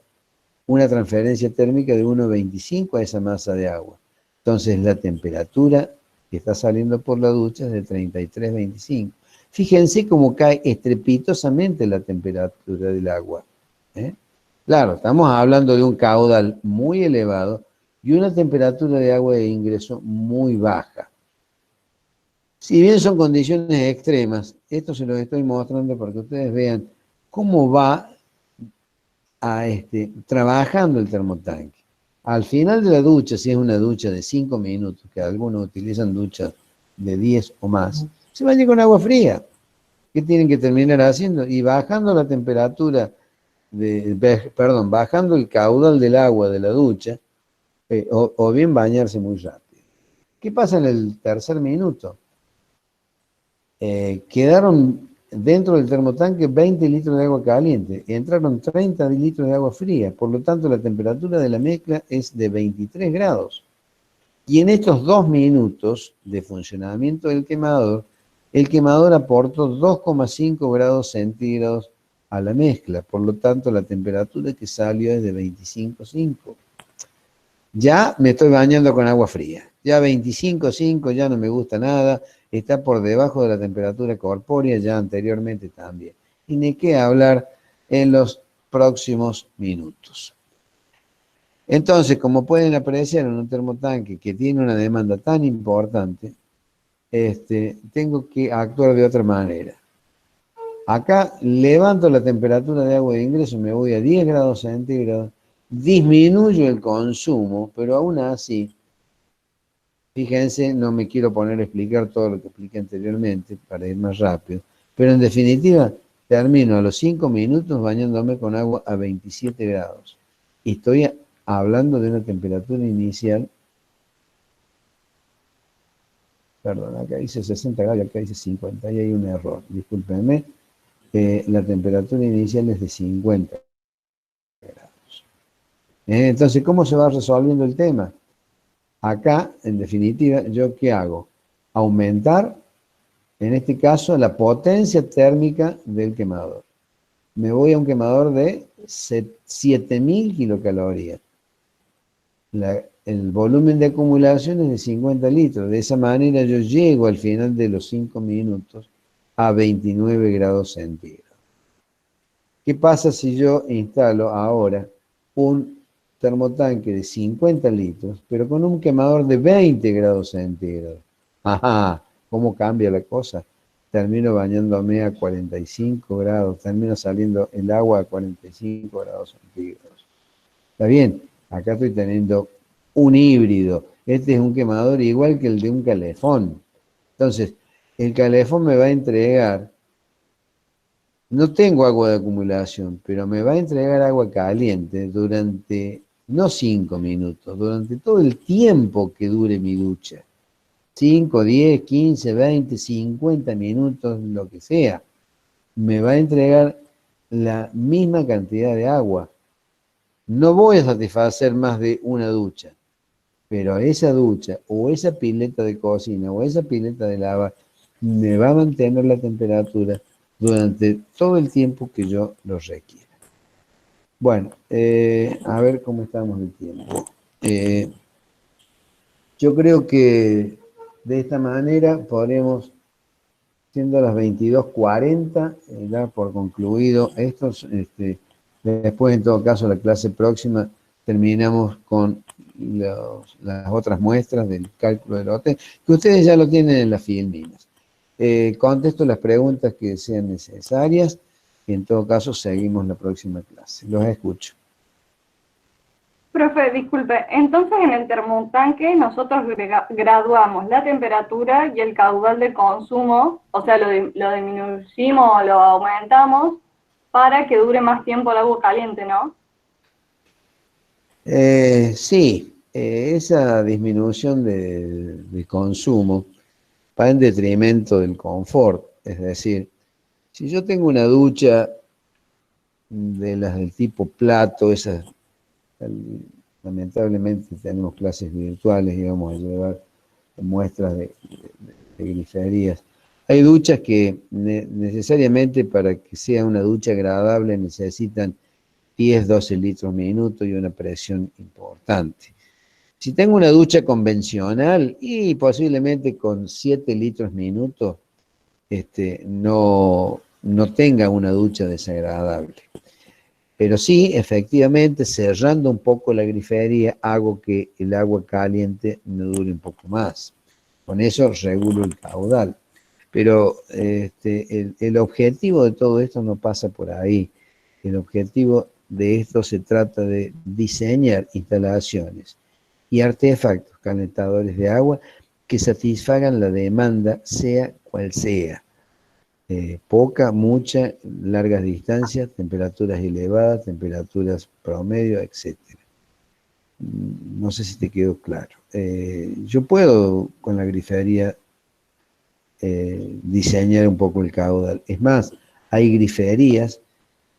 una transferencia térmica de 1,25 a esa masa de agua. Entonces la temperatura que está saliendo por la ducha es de 33,25. Fíjense cómo cae estrepitosamente la temperatura del agua. Claro, estamos hablando de un caudal muy elevado y una temperatura de agua de ingreso muy baja. Si bien son condiciones extremas, esto se los estoy mostrando para que ustedes vean cómo va trabajando el termotanque. Al final de la ducha, si es una ducha de 5 minutos, que algunos utilizan duchas de 10 o más, se baña con agua fría. ¿Qué tienen que terminar haciendo? Y bajando la temperatura, bajando el caudal del agua de la ducha, o bien bañarse muy rápido. ¿Qué pasa en el tercer minuto? Quedaron dentro del termotanque 20 litros de agua caliente, entraron 30 litros de agua fría, por lo tanto la temperatura de la mezcla es de 23 grados. Y en estos 2 minutos de funcionamiento del quemador, el quemador aportó 2,5 grados centígrados a la mezcla, por lo tanto la temperatura que salió es de 25,5. Ya me estoy bañando con agua fría, ya 25,5 ya no me gusta nada, está por debajo de la temperatura corpórea ya anteriormente también. Y ni qué hablar en los próximos minutos. Entonces, como pueden apreciar en un termotanque que tiene una demanda tan importante, tengo que actuar de otra manera. Acá levanto la temperatura de agua de ingreso, me voy a 10 grados centígrados, disminuyo el consumo, pero aún así, fíjense, no me quiero poner a explicar todo lo que expliqué anteriormente para ir más rápido, pero en definitiva, termino a los 5 minutos bañándome con agua a 27 grados. Y estoy hablando de una temperatura inicial, perdón, acá dice 60 grados, acá dice 50, y hay un error, discúlpenme, la temperatura inicial es de 50 grados. Entonces, ¿cómo se va resolviendo el tema? Acá, en definitiva, ¿yo qué hago? Aumentar, en este caso, la potencia térmica del quemador. Me voy a un quemador de 7000 kilocalorías. El volumen de acumulación es de 50 litros. De esa manera yo llego al final de los 5 minutos a 29 grados centígrados. ¿Qué pasa si yo instalo ahora un termotanque de 50 litros, pero con un quemador de 20 grados centígrados? Ajá, ¿cómo cambia la cosa? Termino bañándome a 45 grados, termino saliendo el agua a 45 grados centígrados. ¿Está bien? Acá estoy teniendo un híbrido. Este es un quemador igual que el de un calefón. Entonces, el calefón me va a entregar, no tengo agua de acumulación, pero me va a entregar agua caliente durante, no 5 minutos, durante todo el tiempo que dure mi ducha. 5, 10, 15, 20, 50 minutos, lo que sea. Me va a entregar la misma cantidad de agua. No voy a satisfacer más de una ducha, pero esa ducha o esa pileta de cocina o esa pileta de lavar me va a mantener la temperatura durante todo el tiempo que yo lo requiera. Bueno, a ver cómo estamos de tiempo. Yo creo que de esta manera podremos, siendo las 22:40, dar por concluido estos. Después, en todo caso, la clase próxima terminamos con las otras muestras del cálculo del hotel, que ustedes ya lo tienen en las filminas. Contesto las preguntas que sean necesarias y en todo caso seguimos la próxima clase. Los escucho. Profe, disculpe, entonces en el termotanque nosotros graduamos la temperatura y el caudal de consumo, o sea, lo disminuimos o lo aumentamos para que dure más tiempo el agua caliente, ¿no? Sí, esa disminución de consumo va en detrimento del confort. Es decir, si yo tengo una ducha de las del tipo plato, esas, lamentablemente tenemos clases virtuales y vamos a llevar muestras de griferías. Hay duchas que necesariamente para que sea una ducha agradable necesitan 10, 12 litros minuto y una presión importante. Si tengo una ducha convencional y posiblemente con 7 litros minuto, no tenga una ducha desagradable. Pero sí, efectivamente, cerrando un poco la grifería, hago que el agua caliente me dure un poco más. Con eso regulo el caudal. Pero el objetivo de todo esto no pasa por ahí. El objetivo de esto se trata de diseñar instalaciones y artefactos calentadores de agua que satisfagan la demanda, sea cual sea. Poca, mucha, largas distancias, temperaturas elevadas, temperaturas promedio, etc. No sé si te quedó claro. Yo puedo con la grifería diseñar un poco el caudal. Es más, hay griferías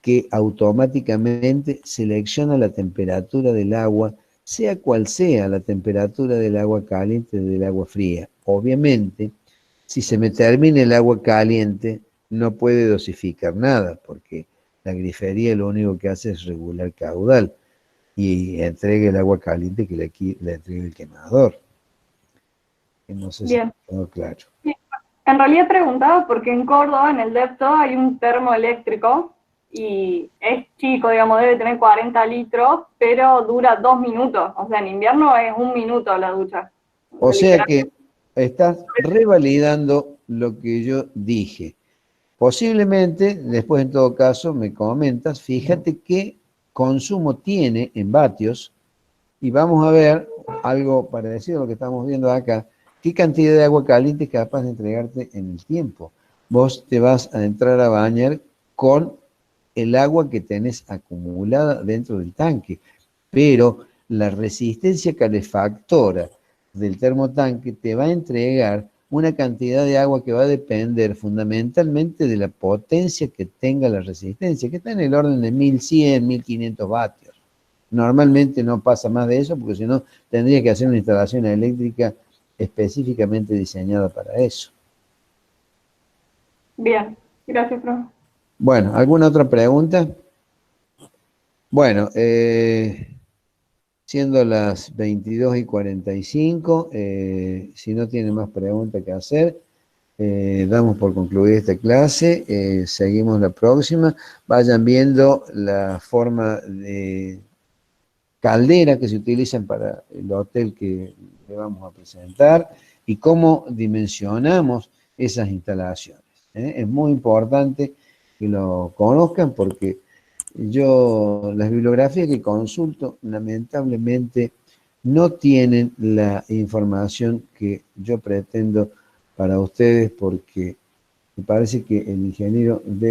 que automáticamente selecciona la temperatura del agua, sea cual sea la temperatura del agua caliente o del agua fría. Obviamente, si se me termina el agua caliente, no puede dosificar nada, porque la grifería lo único que hace es regular caudal y entrega el agua caliente que le entrega el quemador. No sé si quedó claro. Sí, En realidad preguntaba porque en Córdoba, en el Depto, hay un termoeléctrico y es chico, digamos, debe tener 40 litros, pero dura 2 minutos. O sea, en invierno es 1 minuto la ducha. O sea Literal. que estás revalidando lo que yo dije. Posiblemente, después en todo caso, me comentas, fíjate qué consumo tiene en vatios y vamos a ver algo parecido a lo que estamos viendo acá. ¿Qué cantidad de agua caliente es capaz de entregarte en el tiempo? Vos te vas a entrar a bañar con el agua que tenés acumulada dentro del tanque, pero la resistencia calefactora del termotanque te va a entregar una cantidad de agua que va a depender fundamentalmente de la potencia que tenga la resistencia, que está en el orden de 1100, 1500 vatios. Normalmente no pasa más de eso, porque si no tendría que hacer una instalación eléctrica específicamente diseñada para eso. Bien, gracias, profe. Bueno, ¿alguna otra pregunta? Bueno, siendo las 22:45, si no tiene más preguntas que hacer, damos por concluida esta clase, seguimos la próxima. Vayan viendo la forma de caldera que se utilizan para el hotel que le vamos a presentar y cómo dimensionamos esas instalaciones. Es muy importante que lo conozcan porque yo, las bibliografías que consulto, lamentablemente no tienen la información que yo pretendo para ustedes porque me parece que el ingeniero debe